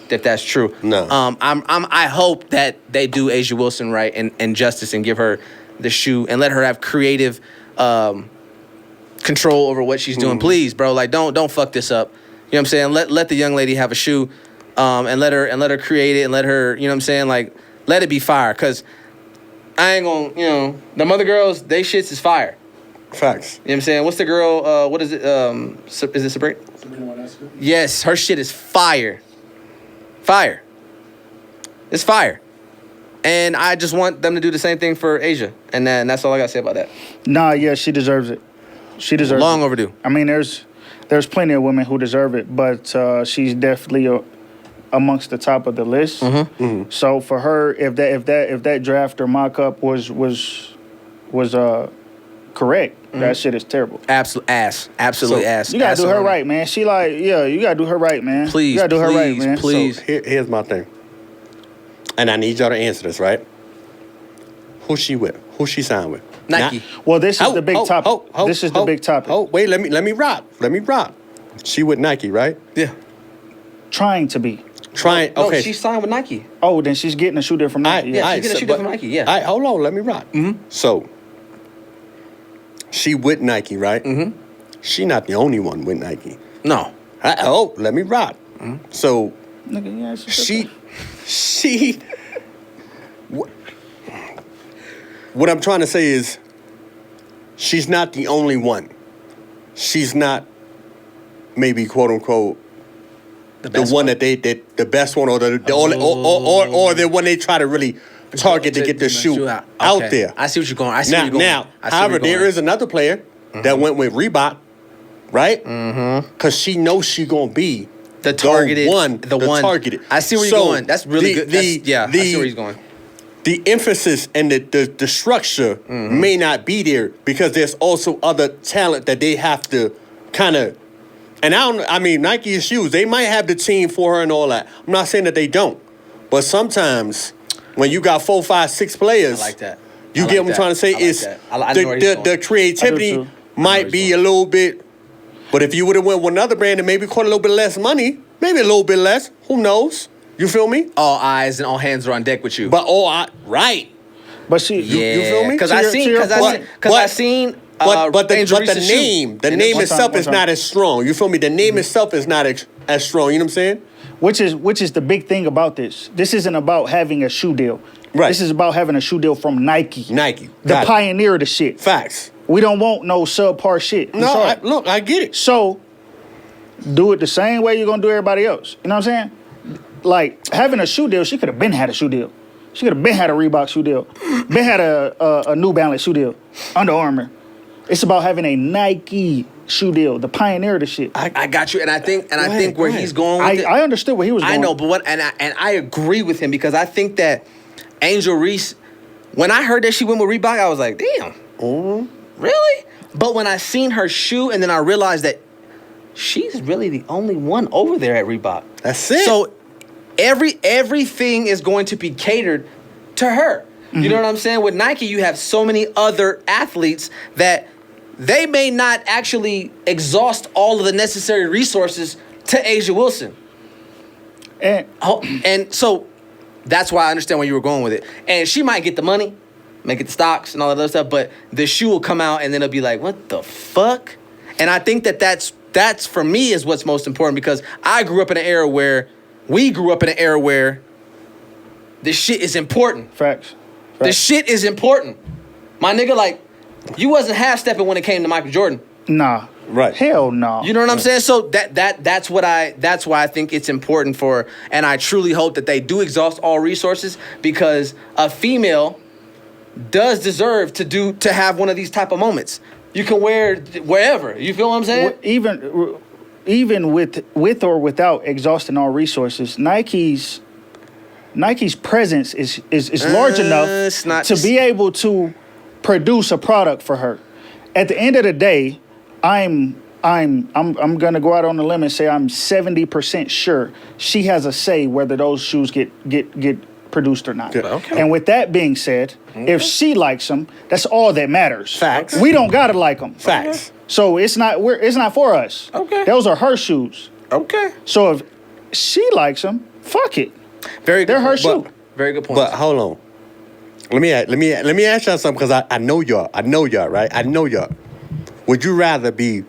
If that's true. No. I hope that they do A'ja Wilson right and justice and give her the shoe and let her have creative control over what she's doing. Please, bro. Like don't fuck this up. You know what I'm saying? Let the young lady have a shoe, and let her create it and let her, you know what I'm saying? Like let it be fire. Cause I ain't gonna, them other girls, they shits is fire. Facts. You know what I'm saying? What's the girl, what is it? Is it Sabrina? Yes, her shit is fire. Fire. It's fire. And I just want them to do the same thing for A'ja. And then that's all I got to say about that. Nah, yeah, she deserves it. She deserves it. Long overdue. I mean, there's plenty of women who deserve it, but she's definitely amongst the top of the list. So for her, if that draft or mock-up was correct, that shit is terrible. Absolute ass. Absolutely ass. You gotta do her right, man. You gotta do her right, man. Please, you gotta do her right, man. Please. So here's my thing. And I need y'all to answer this, right? Who's she with? Who's she signed with? Nike. Well, this is the big topic. This is the big topic. Oh, wait, let me rock. She with Nike, right? Yeah. Trying to be. Okay. No, she's signed with Nike. Oh, then she's getting a shoe deal from Nike. Yeah, she's getting a shoe deal from Nike, yeah. All right, hold on, let me rock. So, she with Nike, right? She not the only one with Nike. No. Let me rock. So, Nigga, yeah, she what I'm trying to say is she's not the only one. She's not maybe quote unquote the one that the best one or the one they try to really target to get the shoe out there. I see what you're going. Now, however, there is another player that went with Reebok, right? Because she knows she's gonna be the targeted one. Targeted. I see where you're going. That's really good. I see where he's going. The emphasis and the structure may not be there because there's also other talent that they have to kind of. And I mean, Nike's shoes, they might have the team for her and all that. I'm not saying that they don't, but sometimes when you got 4, 5, 6 players, I like that. You get what I'm trying to say? Is the creativity might be a little bit. But if you would have went with another brand and maybe caught a little bit less money, maybe a little bit less, who knows? You feel me? All eyes and all hands are on deck with you. But right. But she, yeah. you feel me? Because I seen. But the name itself is not as strong. You feel me? The name itself is not as strong. You know what I'm saying? Which is the big thing about this. This isn't about having a shoe deal. Right. This is about having a shoe deal from Nike. The pioneer of the shit. Facts. We don't want no subpar shit. Look, I get it. So, do it the same way you're going to do everybody else. You know what I'm saying? Like, having a shoe deal, she could have been had a shoe deal. She could have been had a Reebok shoe deal. Been had a New Balance shoe deal. Under Armour. It's about having a Nike shoe deal, the pioneer of the shit. I got you, and I think where he's going with it. I understood where he was going. I know, but I agree with him because I think that Angel Reese, when I heard that she went with Reebok, I was like, damn. Really? But when I seen her shoe and then I realized that she's really the only one over there at Reebok. That's it. So everything is going to be catered to her. You know what I'm saying? With Nike, you have so many other athletes that they may not actually exhaust all of the necessary resources to Asia Wilson. And so that's why I understand where you were going with it. And she might get the money, might get the stocks and all that other stuff, but the shoe will come out and then it'll be like, what the fuck? And I think that's for me is what's most important, because I grew up in an era where this shit is important. Facts. This shit is important. My nigga, like, you wasn't half-stepping when it came to Michael Jordan. Nah. Right. Hell no. You know what I'm saying? So that's why I think it's important for, and I truly hope that they do exhaust all resources, because a female does deserve to have one of these type of moments. You can wear wherever. You feel what I'm saying? Even with or without exhausting all resources, Nike's presence is large enough to be able to produce a product for her. At the end of the day, I'm gonna go out on the limb and say I'm 70% sure she has a say whether those shoes get produced or not. Okay. And with that being said, if she likes them, that's all that matters. Facts. We don't gotta like them. Facts. So it's not for us. Okay. Those are her shoes. Okay. So if she likes them, fuck it. Very good. They're her point. shoe. Very good point. But hold on. Let me ask y'all something, because I know y'all. I know y'all, right? I know y'all. Would you rather be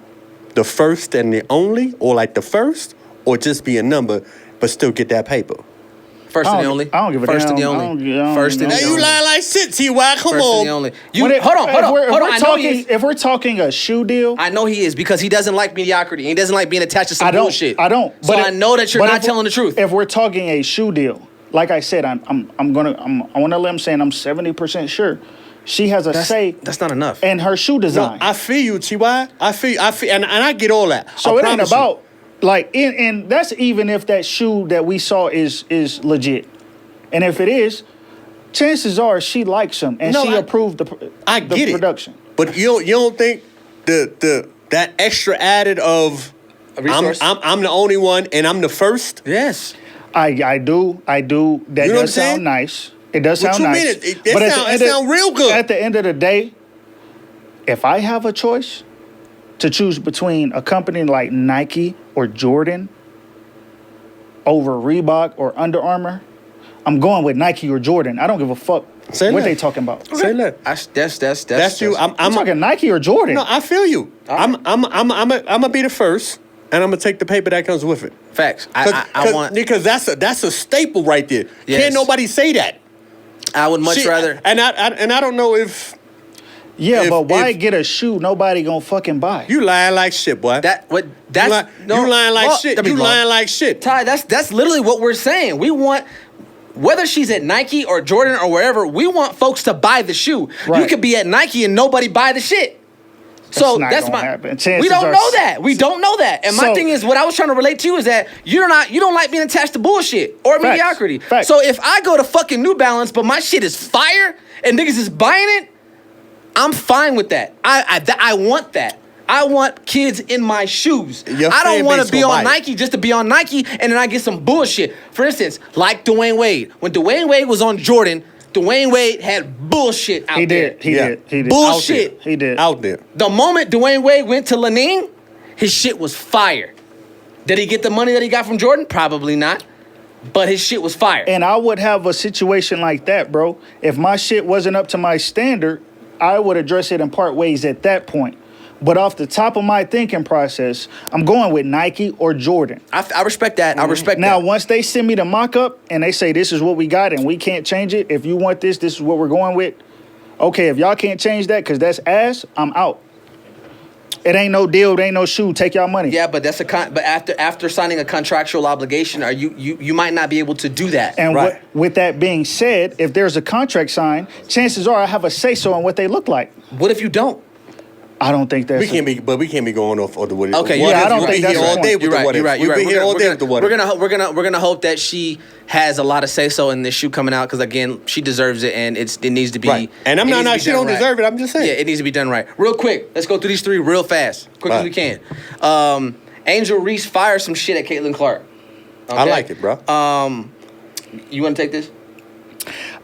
the first and the only, or like the first, or just be a number but still get that paper? First and the only. I don't give a First damn. and the only. First and the Hey, only. you lying like shit, T.Y. Come First on. and the only. Hold on. I know he is. If we're talking a shoe deal, I know he is, because he doesn't like mediocrity. He doesn't like being attached to some bullshit. I don't. So I know that you're not telling the truth. If we're talking a shoe deal, like I said, I want to let him say I'm 70% sure she has a say. That's not enough. And her shoe design. No, I feel you, T.Y. I feel, and I get all that. So I it ain't promise you. about like, and that's even if that shoe that we saw is legit. And if it is, chances are she likes them and she approved the production. But you don't think that extra added of A resource? I'm the only one and I'm the first? Yes. I do. That You know what I'm does saying? sound nice. It does What sound you nice. mean? It sound real good. At the end of the day, if I have a choice to choose between a company like Nike or Jordan over Reebok or Under Armour, I'm going with Nike or Jordan. I don't give a fuck what they talking about. Say that. That's you. I'm talking Nike or Jordan. No, I feel you. All I'm gonna be the first, and I'm gonna take the paper that comes with it. Facts. I want, because that's a staple right there. Yes. Can't nobody say that. I would much rather. And I don't know if but why get a shoe nobody gonna fucking buy? you lying like shit, boy. You lying like shit. You lying like shit. Ty, that's literally what we're saying. We want, whether she's at Nike or Jordan or wherever, we want folks to buy the shoe. Right. You could be at Nike and nobody buy the shit. So not that's gonna my. happen. We don't know that. We don't know that. And my thing is, what I was trying to relate to you is that you don't like being attached to bullshit or mediocrity. Facts. So if I go to fucking New Balance, but my shit is fire and niggas is buying it, I'm fine with that. I want that. I want kids in my shoes. I don't want to be on Nike just to be on Nike and then I get some bullshit. For instance, like Dwayne Wade. When Dwayne Wade was on Jordan, Dwayne Wade had bullshit out there. He did. Bullshit. He did. Out there. The moment Dwayne Wade went to Lenine, his shit was fire. Did he get the money that he got from Jordan? Probably not. But his shit was fire. And I would have a situation like that, bro. If my shit wasn't up to my standard, I would address it in part ways at that point. But off the top of my thinking process, I'm going with Nike or Jordan. I respect that. I respect now, that. once they send me the mock-up and they say this is what we got and we can't change it, if you want this is what we're going with. Okay, if y'all can't change that because that's ass, I'm out. It ain't no deal. It ain't no shoe. Take y'all money. Yeah, but that's but after signing a contractual obligation, you might not be able to do that. And with that being said, if there's a contract signed, chances are I have a say-so on what they look like. What if you don't? I don't think that's... we can't be going off of the what. Okay, I don't think that's all the day point. with the what. You're right. We'll be here all day with the what. We're gonna hope that she has a lot of say so in this shoe coming out because again, she deserves it and it needs to be. Right. And I'm not. She don't deserve it. I'm just saying. Yeah, it needs to be done right. Real quick, let's go through these three real fast, quick as we can. Angel Reese fired some shit at Caitlin Clark. Okay? I like it, bro. You want to take this?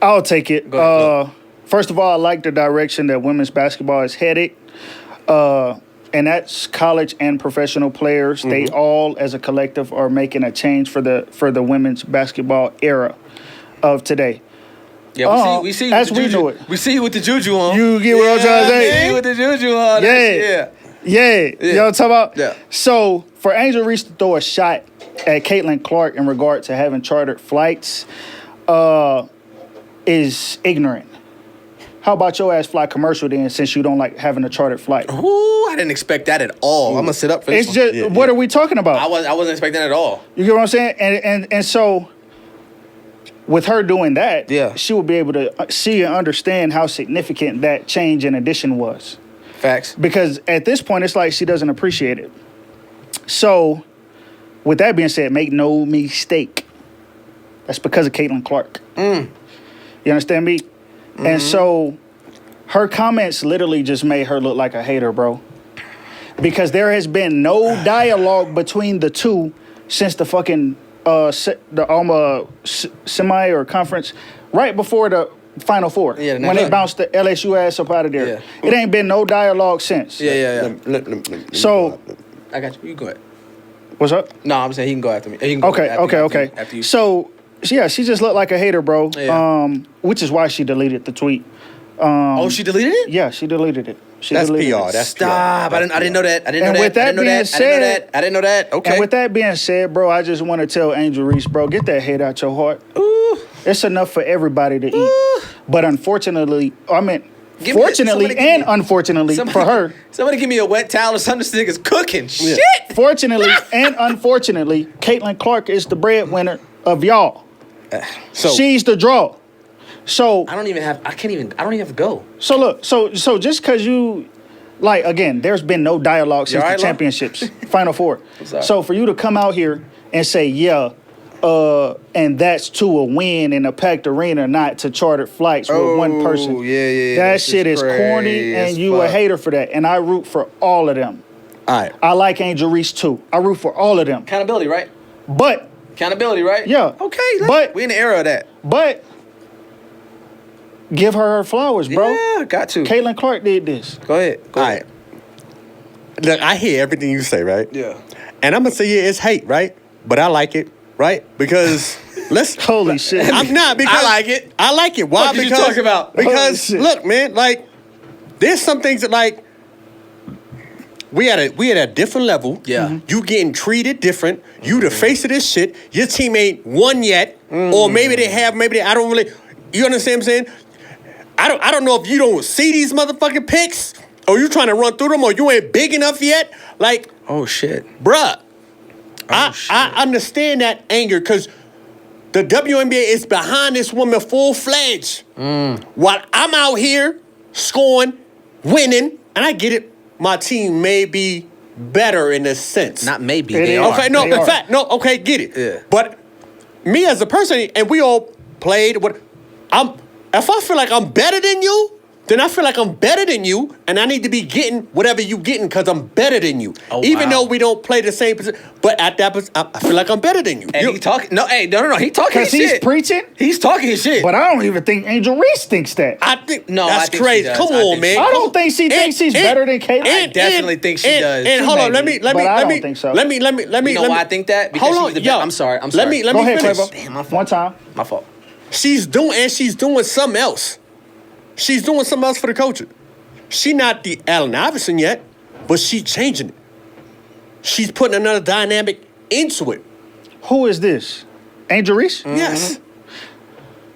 I'll take it. Go ahead. First of all, I like the direction that women's basketball is headed. And that's college and professional players. They all, as a collective, are making a change for the women's basketball era of today. Yeah, we see as with the we juju. know it. We see you with the juju on. You get what I'm trying to say? See you with the juju on. Yeah. You know what I'm talking about? Yeah. So for Angel Reese to throw a shot at Caitlin Clark in regard to having chartered flights is ignorant. How about your ass fly commercial then, since you don't like having a chartered flight? Ooh, I didn't expect that at all. I'm gonna sit up for this. It's just what are we talking about? I wasn't expecting that at all. You get what I'm saying? And so with her doing that, Yeah. she will be able to see and understand how significant that change and addition was. Facts. Because at this point, it's like she doesn't appreciate it. So, with that being said, make no mistake. That's because of Caitlin Clark. You understand me? Mm-hmm. And so, her comments literally just made her look like a hater, bro. Because there has been no dialogue between the two since the fucking semi or conference right before the Final Four. Yeah, when they bounced the LSU ass up out of there. Yeah. It ain't been no dialogue since. Yeah. So, I got you. You go ahead. what's up? No, I'm saying he can go after me. He can go Okay. After you. So, yeah, she just looked like a hater, bro. Yeah. Which is why she deleted the tweet. Oh, she deleted it? Yeah, she deleted it. That's deleted PR. it. That's Stop. PR. I didn't know that. I didn't And know with that. I that didn't know being that. I didn't know said- that. I didn't know that. Okay. And with that being said, bro, I just want to tell Angel Reese, bro, get that hate out your heart. Ooh. It's enough for everybody to eat. Ooh. But unfortunately, Give me- fortunately somebody give and me- unfortunately for her, Somebody give me a wet towel or something. This nigga's cooking. Shit. fortunately and unfortunately, Caitlin Clark is the breadwinner of y'all. So She's the draw. So I don't even have to go. So look, so just because you, like, again, there's been no dialogue since all right, the Lo? championships, Final Four. sorry. So for you to come out here and say, and that's to a win in a packed arena, not to chartered flights with one person. Yeah. That This shit is corny, crazy and as you a fuck. hater for that. And I root for all of them. all right. I like Angel Reese too. I root for all of them. Accountability, right? But Accountability, right? Yeah. Okay. But- we in the era of that. give her flowers, bro. Yeah, got to. Caitlin Clark did this. Go ahead. All right. Look, I hear everything you say, right? Yeah. And I'm gonna say it's hate, right? But I like it, right? Because let's. Holy shit. I'm not because I like it. I like it. Why? What did you Because talk about? Holy because shit. look, man, like there's some things that like we at a different level. Yeah. Mhm. You getting treated different. You the face of this shit. Your team ain't won yet, or maybe they have. Maybe they, I don't really. You understand what I'm saying? I don't know if you don't see these motherfucking pics, or you trying to run through them, or you ain't big enough yet. Like, Oh shit. bruh, shit. I understand that anger because the WNBA is behind this woman full-fledged. While I'm out here scoring, winning, and I get it, my team may be better in a sense. Not maybe. It They is. are. Okay, no, They in are. fact, no, okay, get it. Yeah. But me as a person, and we all played, if I feel like I'm better than you, then I feel like I'm better than you, and I need to be getting whatever you getting because I'm better than you. Oh, Even wow. though we don't play the same position, but at that position, I feel like I'm better than you. And he talking. No, hey, no. He talking his Because he's shit. preaching, He's talking his shit. but I don't even think Angel Reese thinks that. I think No, that's I think she crazy. does. Come I on, think man. she- I don't think she thinks she's better than Caitlin. I definitely think she does. And She hold on, may let be, me, but I don't think so. Let me. You know why I think that? Because hold she's the yo, best. I'm sorry. Let me Go ahead, finish. Quavo. Damn, my fault. One time. My fault. She's doing something else. She's doing something else for the culture. She not the Allen Iverson yet, but she's changing it. She's putting another dynamic into it. Who is this? Angel Reese? Yes.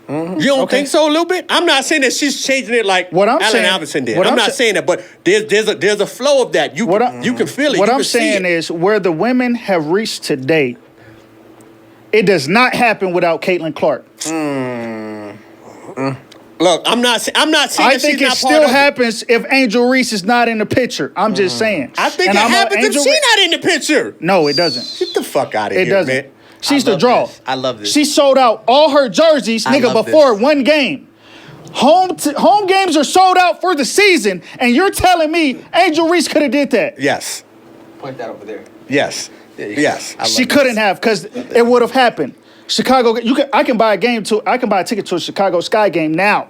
You don't Okay. think so a little bit? I'm not saying that she's changing it like What I'm Allen saying- Iverson did. what I'm I'm not sa- saying that, but there's a flow of that. You can feel it. What You I'm can see saying it. is where the women have reached today, it does not happen without Caitlin Clark. Look, I'm not saying I that think she's it not still part of it. happens if Angel Reese is not in the picture. I'm just saying. I think And it I'm a happens if Angel she's Re- not in the picture. No, it doesn't. Get the fuck out of It here, doesn't. man. She's I the love draw. this. I love this. She sold out all her jerseys, I nigga, love before this. one game. Home games are sold out for the season, and you're telling me Angel Reese could have did that? Yes. Point that over there. Yes. There you go. Yes. I love She this. couldn't have, because it would have happened. Chicago, I can buy a ticket to a Chicago Sky game now.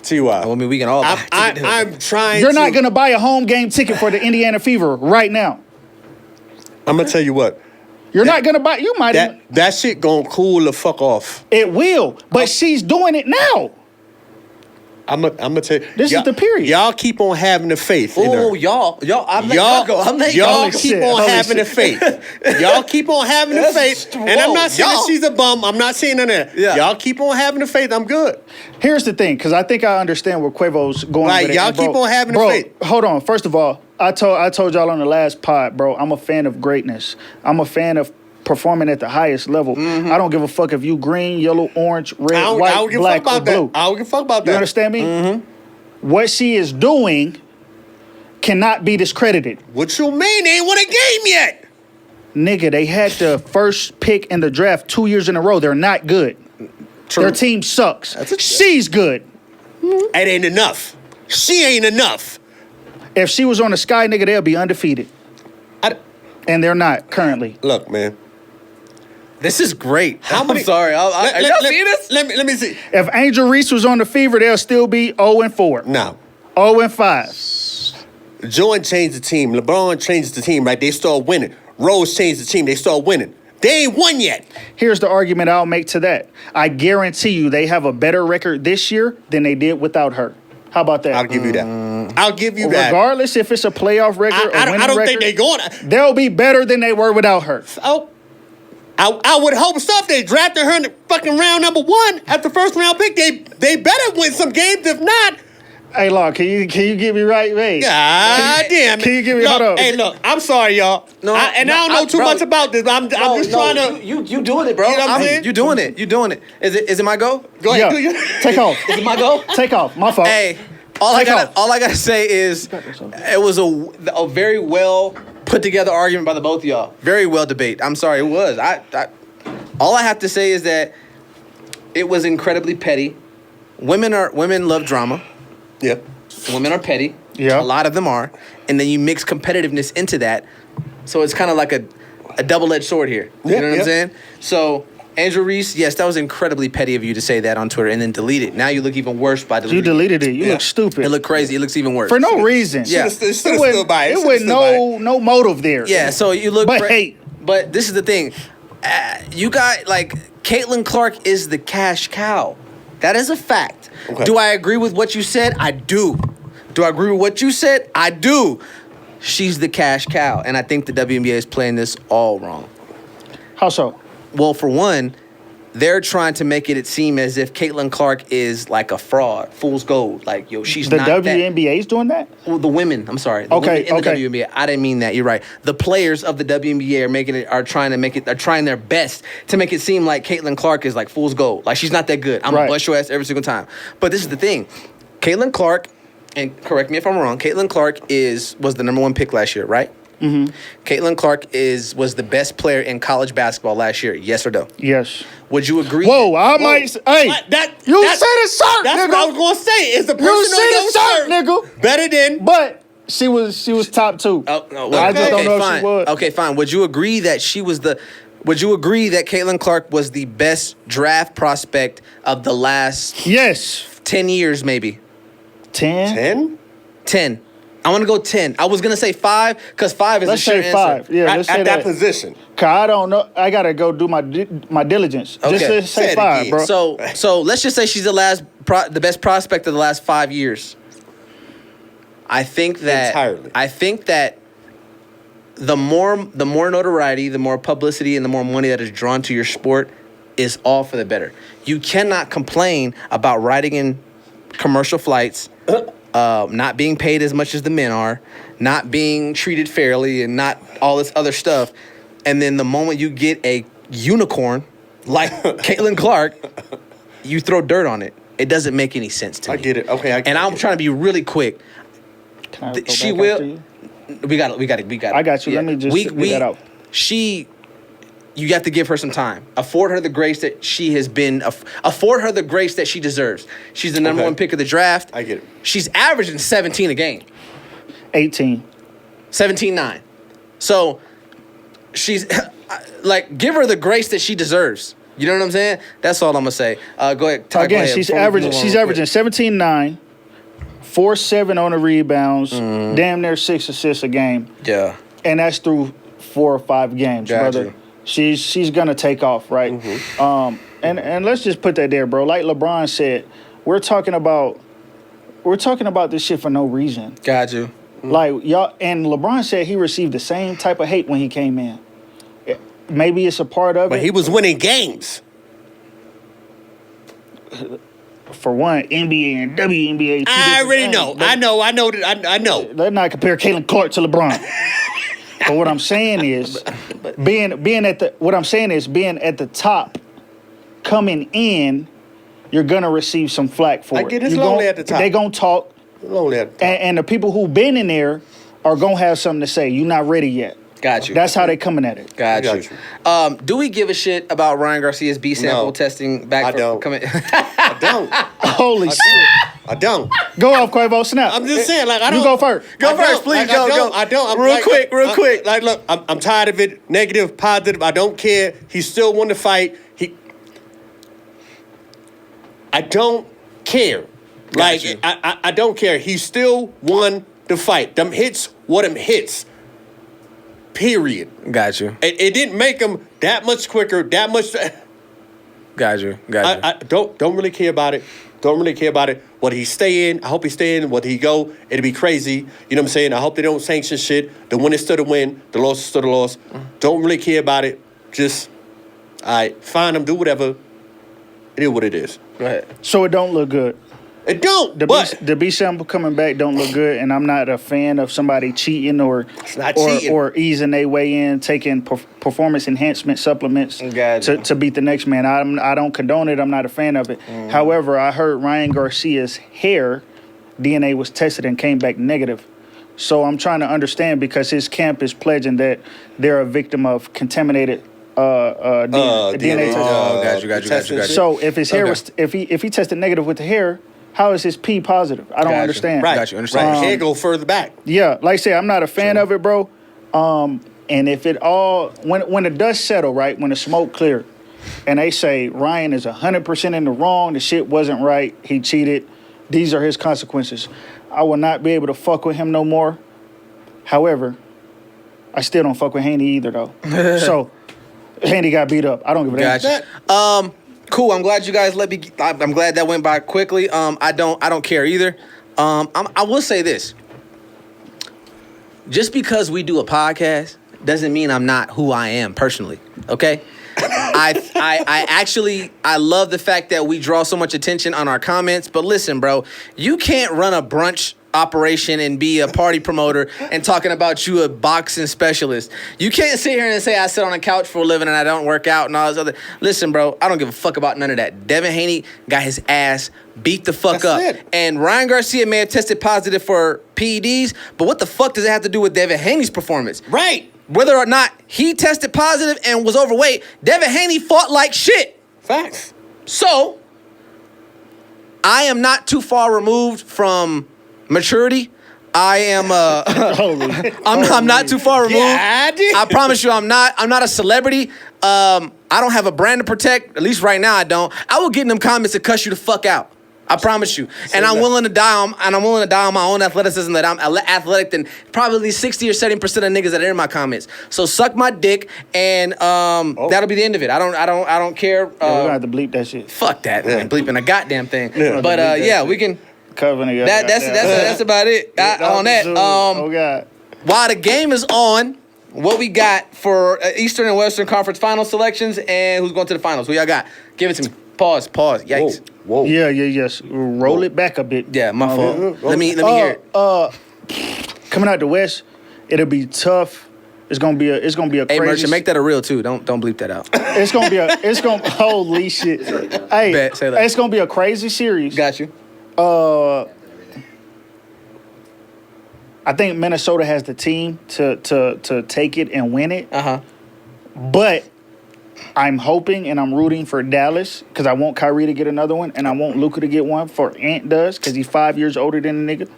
See why? I mean, we can all. I'm trying. You're not gonna buy a home game ticket for the Indiana Fever right now. I'm gonna tell you what. You're not gonna buy. You might. That shit gonna cool the fuck off. It will, but she's doing it now. I'm gonna tell you. This is the period. Y'all keep on having the faith. Oh, y'all. I'm letting y'all go. I'm letting y'all Y'all keep on having the faith. Y'all keep on having the faith. And I'm not saying that she's a bum. I'm not saying that. Yeah. Y'all keep on having the faith. I'm good. Here's the thing, because I think I understand where Quavo's going. Like, with it. y'all keep on having the faith. Hold on. First of all, I told y'all on the last pod, bro. I'm a fan of greatness. I'm a fan of performing at the highest level. I don't give a fuck if you green, yellow, orange, red, white, black, or blue. I don't give a fuck about that. You understand me? What she is doing cannot be discredited. What you mean? They ain't won a game yet. Nigga, they had the first pick in the draft 2 years in a row. They're not good. True. Their team sucks. She's good. It ain't enough. She ain't enough. If she was on the Sky, nigga, they'll be undefeated. And they're not currently. Look, man. This is great. How many? I'm sorry. Are y'all see this? Let me see. If Angel Reese was on the Fever, they'll still be 0-4. No. 0-5. Jordan changed the team. LeBron changed the team, right? They start winning. Rose changed the team. They start winning. They ain't won yet. Here's the argument I'll make to that. I guarantee you they have a better record this year than they did without her. How about that? I'll give you that. I'll give you that. Regardless if it's a playoff record or winning I don't record, think they're going to. they'll be better than they were without her. Oh, I would hope so. If they drafted her in the fucking round number 1 at the first round pick, they better win some games. If not, hey, Law, can you get me right, man? God damn it. Can you give me hold up? Hey, look, I'm sorry, y'all. I don't know too much about this. I'm just trying to. You doing it, bro. You know what I'm saying? You doing it. You doing it. Is it my go? Go ahead. Take off. Is it my go? Take off. My fault. Hey, all I gotta say is it was a very well put together argument by the both of y'all. Very well debate. I'm sorry, it was. All I have to say is that it was incredibly petty. Women love drama. Yeah. Women are petty. Yeah. A lot of them are. And then you mix competitiveness into that. So it's kind of like a double-edged sword here. You know what I'm saying? So, Andrew Reese, yes, that was incredibly petty of you to say that on Twitter and then delete it. Now you look even worse by deleting it. You deleted it. You look stupid. It looked crazy. It looks even worse. For no reason. Yeah. It was no motive there. Yeah, so you look... But hate. But this is the thing. You got, like, Caitlin Clark is the cash cow. That is a fact. Okay. Do I agree with what you said? I do. Do I agree with what you said? I do. She's the cash cow. And I think the WNBA is playing this all wrong. How so? Well, for one, they're trying to make it seem as if Caitlin Clark is like a fraud, fool's gold. Like, yo, she's not that. The WNBA's doing that? Well, the women. I'm sorry. The women in the WNBA. I didn't mean that. You're right. The players of the WNBA are trying their best to make it seem like Caitlin Clark is like fool's gold. Like, she's not that good. I'm gonna bust your ass every single time. But this is the thing. Caitlin Clark, and correct me if I'm wrong, Caitlin Clark was the number 1 pick last year, right? Mm-hmm. Caitlin Clark was the best player in college basketball last year. Yes or no? Yes. Would you agree? Whow, I might say, hey, you said it, sir, that's nigga. what I was going to say. Is the person you said it, sir, nigga. Better than... But she was top 2. Oh, well, I just don't know fine. if she was. Okay, fine. Would you agree that Would you agree that Caitlin Clark was the best draft prospect of the last 10 years, maybe? 10? 10? 10. I want to go 10. I was going to say 5 because 5 is let's a sure say 5. answer. Yeah, let's say at that position. Cause I don't know. I got to go do my diligence. Okay. Just say 5, bro. So let's just say she's the best prospect of the last 5 years. I think that the more notoriety, the more publicity, and the more money that is drawn to your sport is all for the better. You cannot complain about riding in commercial flights, not being paid as much as the men are, not being treated fairly, and not all this other stuff. And then the moment you get a unicorn like Caitlin Clark, you throw dirt on it. It doesn't make any sense to me. I get it. Okay, and I'm trying to be really quick. She will. We got it. I got you. Yeah. Let me just get that out. You have to give her some time. Afford her the grace that she has been. Afford her the grace that she deserves. She's the number 1 pick of the draft. I get it. She's averaging 17 a game. 18. 17-9. So she's like, give her the grace that she deserves. You know what I'm saying? That's all I'm gonna say. Go ahead. Again, go ahead. she's Before we averaging move on real quick. 17-9, 4-7 on the rebounds, damn near 6 assists a game, Yeah. and that's through 4 or 5 games, Got brother. you. She's gonna take off, right? And let's just put that there, bro. Like LeBron said, we're talking about this shit for no reason. Got you. Like y'all, and LeBron said he received the same type of hate when he came in. Maybe it's a part of But it. he was winning games. For one, NBA and WNBA. I already know. I know. Let's not compare Caitlin Clark to LeBron. But what I'm saying is, being at the top, coming in, you're gonna receive some flack for it. I get it's lonely at the top. They gonna talk, Lonely at the top. and the people who been in there are gonna have something to say. You're not ready yet. Got you. That's how they coming at it. Got I you. got you. Do we give a shit about Ryan Garcia's B sample No. testing back? I for don't. Coming? I don't. Holy shit! I don't. Go off, Quavo. Snap. I'm just saying, like, I don't. You go first. Go I first, don't. please. Like, Go. I don't. I'm Real like, quick. Like, look, I'm tired of it. Negative, positive. I don't care. He still won the fight. I don't care. Like, you. I don't care. He still won the fight. Them hits, what them hits. Period. Got you. It didn't make him that much quicker, that much. Got you. I don't really care about it. Don't really care about it. What he stay in, I hope he stay in. What he go, it'll be crazy. You know what I'm saying? I hope they don't sanction shit. The win is still the win. The loss is still the loss. Don't really care about it. Just, find him, do whatever. It is what it is. Go ahead. So it don't look good. It don't. The B sample coming back don't look good, and I'm not a fan of somebody cheating or not cheating. or easing their way in, taking performance enhancement supplements Gotcha. to beat the next man. I don't condone it. I'm not a fan of it. However, I heard Ryan Garcia's hair DNA was tested and came back negative. So I'm trying to understand because his camp is pledging that they're a victim of contaminated DNA test. Got you. So if his hair Okay. was if he tested negative with the hair, how is his P positive? I don't Gotcha. understand. Right. Got you. Understand. Right. Hair go further back. Yeah, like I say, I'm not a fan of it, bro. And if it all when the dust settle, right, when the smoke clear, and they say Ryan is 100% in the wrong, the shit wasn't right, he cheated, these are his consequences. I will not be able to fuck with him no more. However, I still don't fuck with Haney either, though. So Haney got beat up. I don't give a damn. Gotcha. Cool. I'm glad you guys let me. I'm glad that went by quickly. I don't care either. I will say this. Just because we do a podcast doesn't mean I'm not who I am personally. Okay. I actually love the fact that we draw so much attention on our comments. But listen, bro, you can't run a brunch operation and be a party promoter and talking about you a boxing specialist. You can't sit here and say I sit on a couch for a living and I don't work out and all this other. Listen, bro, I don't give a fuck about none of that. Devin Haney got his ass beat the fuck up. It. And Ryan Garcia may have tested positive for PEDs, but what the fuck does it have to do with Devin Haney's performance? Right. Whether or not he tested positive and was overweight, Devin Haney fought like shit. Facts. So, I am not too far removed from maturity. I am I'm not too far removed. Yeah, I promise you I'm not a celebrity. I don't have a brand to protect. At least right now I don't. I will get in them comments to cuss you the fuck out. I promise you. And I'm willing to die on my own athleticism that I'm athletic than probably 60 or 70% of niggas that are in my comments. So suck my dick and that'll be the end of it. I don't care. We're gonna have to bleep that shit. Fuck that, man. Bleeping a goddamn thing. Yeah. But yeah, we can Cover nigga. that's about it. On that. Oh God. While the game is on, what we got for Eastern and Western Conference final selections and who's going to the finals? Who y'all got? Give it to me. Pause. Yikes. Whoa. Yeah. Yes. Roll it back a bit. Yeah, my fault. Let me hear it. Coming out the West, it'll be tough. It's gonna be a Hey, crazy. Merchant, make that a real too. Don't bleep that out. It's gonna holy shit. Hey, Bet, say that. it's gonna be a crazy series. Got you. I think Minnesota has the team to take it and win it. But I'm hoping and I'm rooting for Dallas because I want Kyrie to get another one and I want Luka to get one for Ant does because he's 5 years older than the nigga.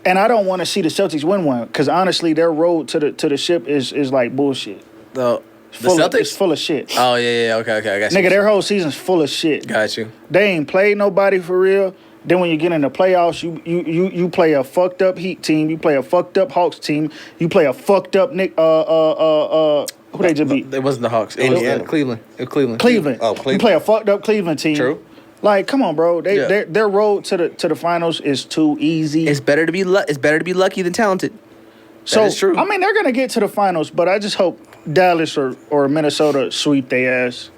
And I don't want to see the Celtics win one because honestly, their road to the ship is like bullshit. It's full of shit. Oh yeah. Okay. I got you. Nigga, their whole season's full of shit. Got you. They ain't played nobody for real. Then when you get in the playoffs, you play a fucked up Heat team. You play a fucked up Hawks team. You play a fucked up who they just beat? It wasn't the Hawks. It was Cleveland. Cleveland. Oh, Cleveland. You play a fucked up Cleveland team. True. Like, come on, bro. Their road to the finals is too easy. It's better to be lucky than talented. So that is true. I mean, they're gonna get to the finals, but I just hope Dallas or Minnesota sweep their ass.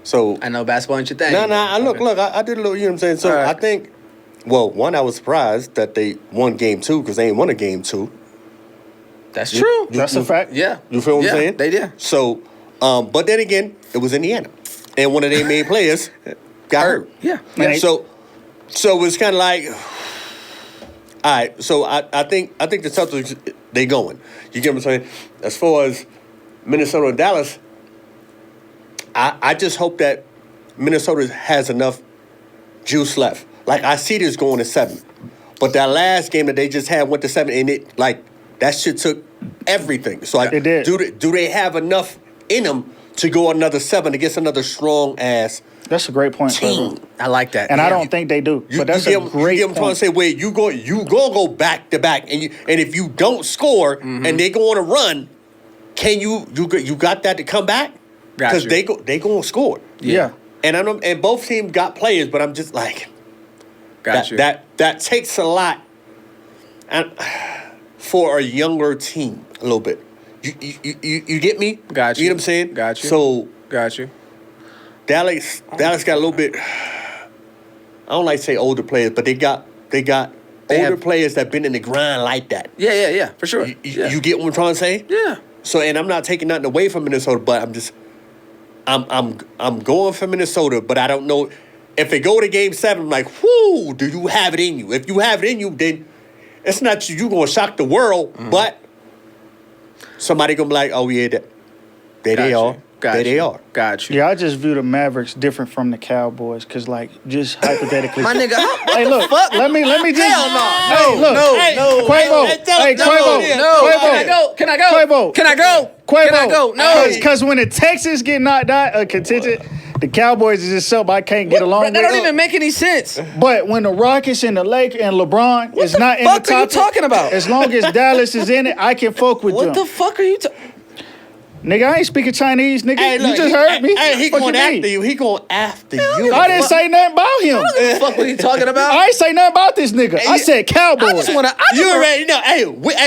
So I know basketball ain't your thing. No. I did a little. You know what I'm saying? So Right. I think, well, one, I was surprised that they won game 2 because they ain't won a game 2. That's true. That's a fact. Yeah. You feel what I'm saying? They did. So, but then again, it was Indiana, and one of their main players got hurt. Yeah. So it was kind of like, all right. So I think the Celtics, they going. You get what I'm saying? As far as Minnesota and Dallas, I just hope that Minnesota has enough juice left. Like, I see this going to 7. But that last game that they just had went to 7, and it, like, that shit took everything. So, like, It did. do they have enough in them to go another 7 against another strong-ass That's a great point, team? Trevor. I like that. And I don't think they do. But that's a great you get what I'm trying to say? Where you go back to back, and if you don't score and they go on a run, can you got that to come back? Because they go score. Yeah. And both teams got players, but I'm just like, that takes a lot, and for a younger team a little bit. You get me? Got you. You know what I'm saying? Got you. So got you. Dallas got a little bit. I don't like to say older players, but they got older players that been in the grind like that. Yeah, for sure. You get what I'm trying to say? Yeah. So, and I'm not taking nothing away from Minnesota, but I'm going for Minnesota, but I don't know if they go to Game 7. I'm like, whoo, do you have it in you? If you have it in you, then it's not you going to shock the world, but somebody gonna be like, oh yeah, there they are. There they are. Got you. Yeah, I just view the Mavericks different from the Cowboys, cause like just hypothetically. My nigga, Hey, look. fuck? Let me just. Hell no. Hey, look. No. Quavo. Hey, Quavo. No. Quavo. Can I go? Quavo. Can I go? Quavo. Can I go? No. Because when the Texans get knocked out, contingent, the Cowboys is just something I can't get along with. That don't even make any sense. But when the Rockets and the Lakers and LeBron is not in the top, What the fuck are you talking about? As long as Dallas is in it, I can fuck with them. What the fuck are you talking? Nigga, I ain't speaking Chinese, nigga. Hey, look, you just heard me. Hey, he Fuck going you after mean? you. He going after you. I didn't say nothing about him. What the fuck are you talking about? I ain't say nothing about this nigga. I said Cowboys. I just want to. You already know. Hey,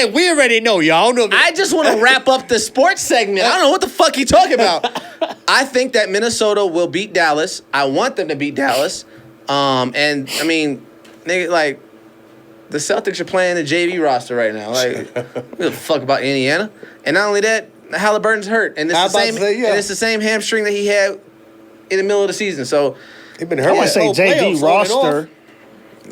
we already know, y'all. I just want to wrap up the sports segment. I don't know what the fuck you talking about. I think that Minnesota will beat Dallas. I want them to beat Dallas. And I mean, nigga, like the Celtics are playing the JV roster right now. Like, who the fuck about Indiana? And not only that, Halliburton's hurt, and it's the same hamstring that he had in the middle of the season. So he been hurt. I want to say JV roster.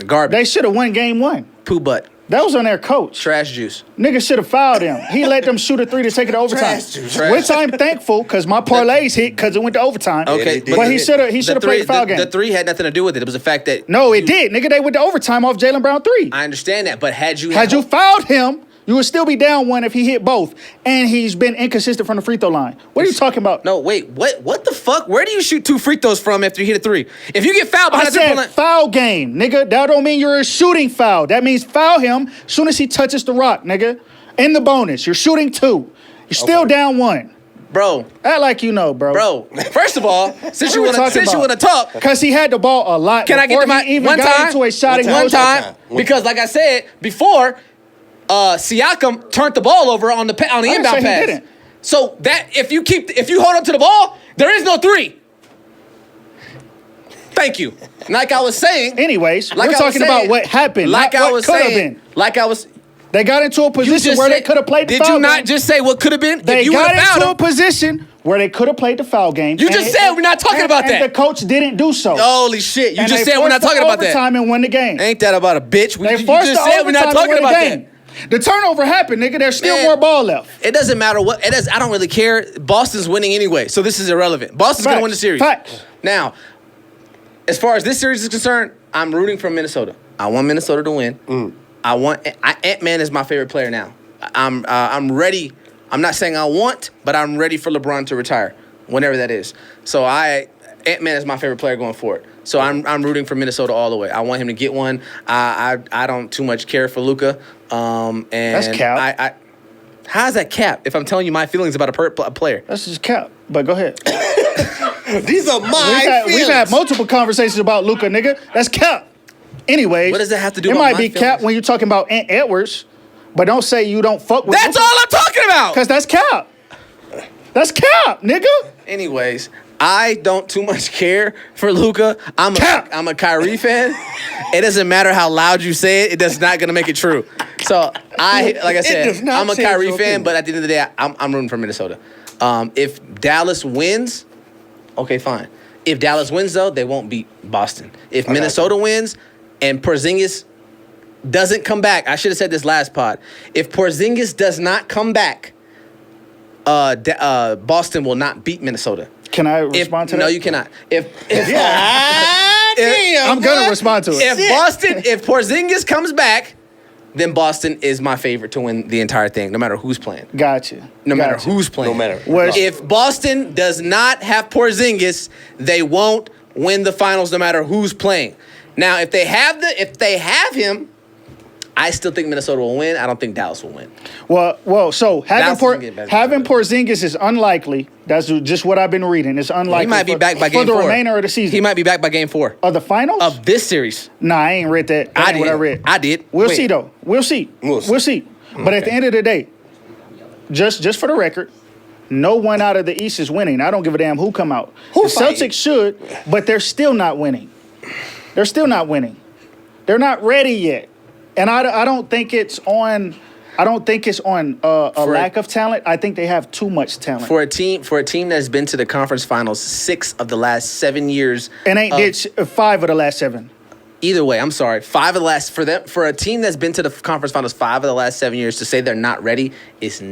Garbage. They should have won game 1. Poo butt. That was on their coach. Trash juice. Nigga should have fouled him. He let them shoot a 3 to take it to overtime. Trash juice. Which I'm thankful because my parlays hit because it went to overtime. Okay, but he should have played the foul game. The 3 had nothing to do with it. It was the fact that No, it did. Nigga, they went to overtime off Jaylen Brown 3. I understand that, but had you fouled him, you would still be down 1 if he hit both. And he's been inconsistent from the free throw line. What are you talking about? No, wait, what the fuck? Where do you shoot 2 free throws from after you hit a 3? If you get fouled I behind the said triple line, foul game, nigga. That don't mean you're a shooting foul. That means foul him as soon as he touches the rock, nigga. In the bonus, you're shooting 2. You're still down 1. bro. Act like you know, bro. Bro, first of all, since you want to talk, because he had the ball a lot. can I get to my even one got time? into a shot One time, because like I said before, Siakam turned the ball over on the inbound pass. Didn't. So that if you hold on to the ball, there is no 3. Thank you. Like I was saying. Anyways, we're talking about what happened. Like not I what was could have saying. been. Like I was. They got into a position where they could have played the foul game. Did you not just say what could have been? They if you got fouled into him, a position where they could have played the foul game. You just said we're not talking about that. And the coach didn't do so. Holy shit. You just said we're not talking about that. Overtime and won the game. Ain't that about a bitch? They You forced just the said we're not overtime talking and won about the game. that. The turnover happened, nigga. There's still Man, more ball left. It doesn't matter what. It is. I don't really care. Boston's winning anyway, so this is irrelevant. Boston's going to win the series. Facts. Now, as far as this series is concerned, I'm rooting for Minnesota. I want Minnesota to win. Ant-Man is my favorite player now. I'm ready I'm not saying I want, but I'm ready for LeBron to retire, whenever that is. So Ant-Man is my favorite player going forward. So I'm rooting for Minnesota all the way. I want him to get one. I don't too much care for Luka. And That's cap. How's that cap? If I'm telling you my feelings about a player, That's just cap. But go ahead. These are my We've had multiple conversations about Luka, nigga. That's cap. Anyways, what does that have to do? It with might my be feelings? cap when you're talking about Ant Edwards, but don't say you don't fuck with. That's all I'm talking about. Because that's cap. That's cap, nigga. Anyways, I don't too much care for Luka. I'm a Kyrie fan. It doesn't matter how loud you say it. It's not gonna make it true. So like I said, I'm a Kyrie fan, but at the end of the day, I'm rooting for Minnesota. If Dallas wins, okay, fine. If Dallas wins, though, they won't beat Boston. If Minnesota wins and Porzingis doesn't come back, I should have said this last pod. If Porzingis does not come back, Boston will not beat Minnesota. Can I respond to that? No, you cannot. I'm gonna respond to it. If Porzingis comes back, then Boston is my favorite to win the entire thing, no matter who's playing. Gotcha. No matter who's playing. No matter. If Boston does not have Porzingis, they won't win the finals no matter who's playing. Now, if they have him, I still think Minnesota will win. I don't think Dallas will win. Well, so having Dallas Porzingis is unlikely. That's just what I've been reading. It's unlikely. He might be back by game 4. For the remainder of the season. He might be back by game 4. Of the finals? Of this series. Nah, I ain't read that. That ain't what I read. I did. We'll see, though. We'll see. We'll see. But at the end of the day, just for the record, no one out of the East is winning. I don't give a damn who come out. The Celtics should, but they're still not winning. They're still not winning. They're not ready yet. And I don't think it's on. I don't think it's on a lack of talent. I think they have too much talent. For a team that's been to the conference finals 6 of the last 7 years, and ain't did 5 of the last 7. Either way, I'm sorry. 5 of the last for a team that's been to the conference finals 5 of the last 7 years to say they're not ready is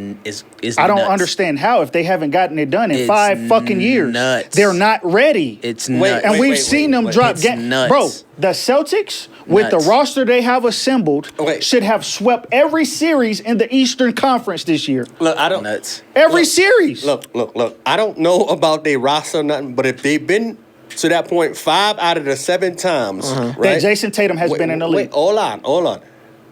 I don't understand how if they haven't gotten it done in 5 fucking years. Nuts. They're not ready. It's nuts. And we've seen them drop games. Bro, the Celtics with the roster they have assembled should have swept every series in the Eastern Conference this year. Look, I don't nuts. Every series. Look. I don't know about their roster or nothing, but if they've been to that point 5 out of the 7 times, right? That Jason Tatum has been in the league. Hold on.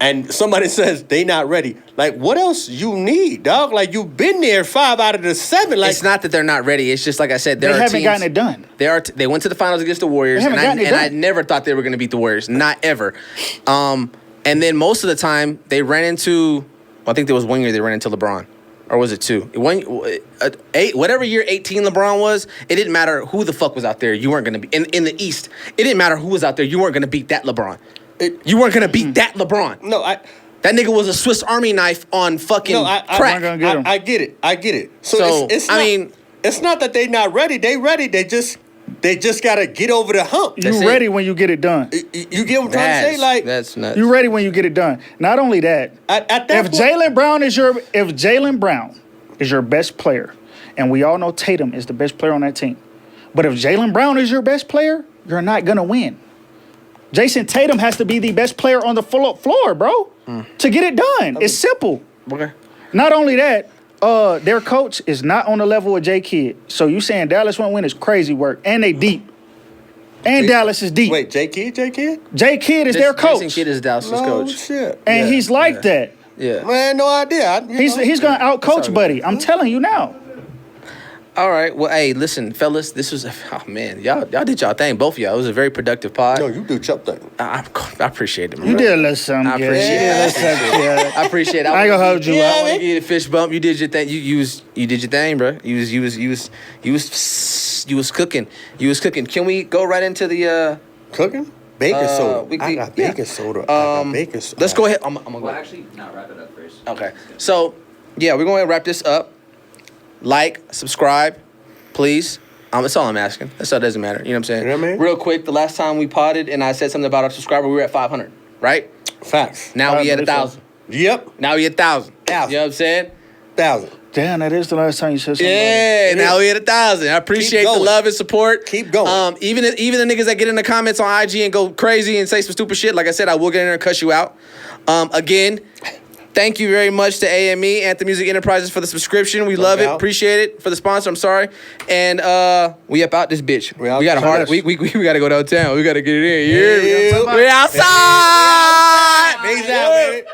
And somebody says they not ready. Like, what else you need, dog? Like, you've been there 5 out of the 7. Like, it's not that they're not ready. It's just like I said, they haven't gotten it done. They went to the finals against the Warriors, and I never thought they were going to beat the Warriors, not ever. And then most of the time they ran into, I think there was 1 year they ran into LeBron. Or was it 2? Whatever year 18 LeBron was, it didn't matter who the fuck was out there. You weren't going to be in the East. It didn't matter who was out there. You weren't going to beat that LeBron. You weren't going to beat that LeBron. No, that nigga was a Swiss Army knife on fucking crack. I get it. So it's not that they not ready. They ready. They just gotta get over the hump. You ready when you get it done. You get what I'm trying to say? Like, that's nuts. You ready when you get it done. Not only that, if Jaylen Brown is your best player, and we all know Tatum is the best player on that team, but if Jaylen Brown is your best player, you're not gonna win. Jason Tatum has to be the best player on the floor, bro, to get it done. It's simple. Okay. Not only that, their coach is not on the level of J. Kidd. So you saying Dallas won't win is crazy work. And they deep. And Dallas is deep. Wait, J. Kidd? J. Kidd is their coach. Jason Kidd is Dallas' coach. Shit. And he's like that. Yeah. Man, no idea. He's going to out-coach Buddy. I'm telling you now. All right. Well, hey, listen, fellas. This was y'all did y'all thing. Both of y'all. It was a very productive pod. No, you do your thing. I appreciate it, man. You did a little something. I appreciate it. I appreciate it. I ain't gonna hold you up. I want to give you the fist bump. You did your thing. You did your thing, bro. You was cooking. You was cooking. Can we go right into the cooking? Baking soda. I got baking soda. Let's go ahead. I'm gonna go. Well, actually, no, wrap it up first. Okay. So, yeah, we're going to wrap this up. Like, subscribe, please. That's all I'm asking. That's all. It doesn't matter. You know what I'm saying? You know what I mean? Real quick, the last time we potted and I said something about our subscriber, we were at 500, right? Facts. Now we at 1,000. Yep. Now we at 1,000. You know what I'm saying? 1,000. Damn, that is the last time you said something. Yeah, now we at 1,000. I appreciate the love and support. Keep going. Even the niggas that get in the comments on IG and go crazy and say some stupid shit, like I said, I will get in there and cuss you out. Again, Thank you very much to AME, Anthem Music Enterprises, for the subscription. We love it, appreciate it. For the sponsor, I'm sorry. And we up out this bitch. We got a hard. We gotta go downtown. We gotta get it in. Yeah, we outside. Peace out, baby.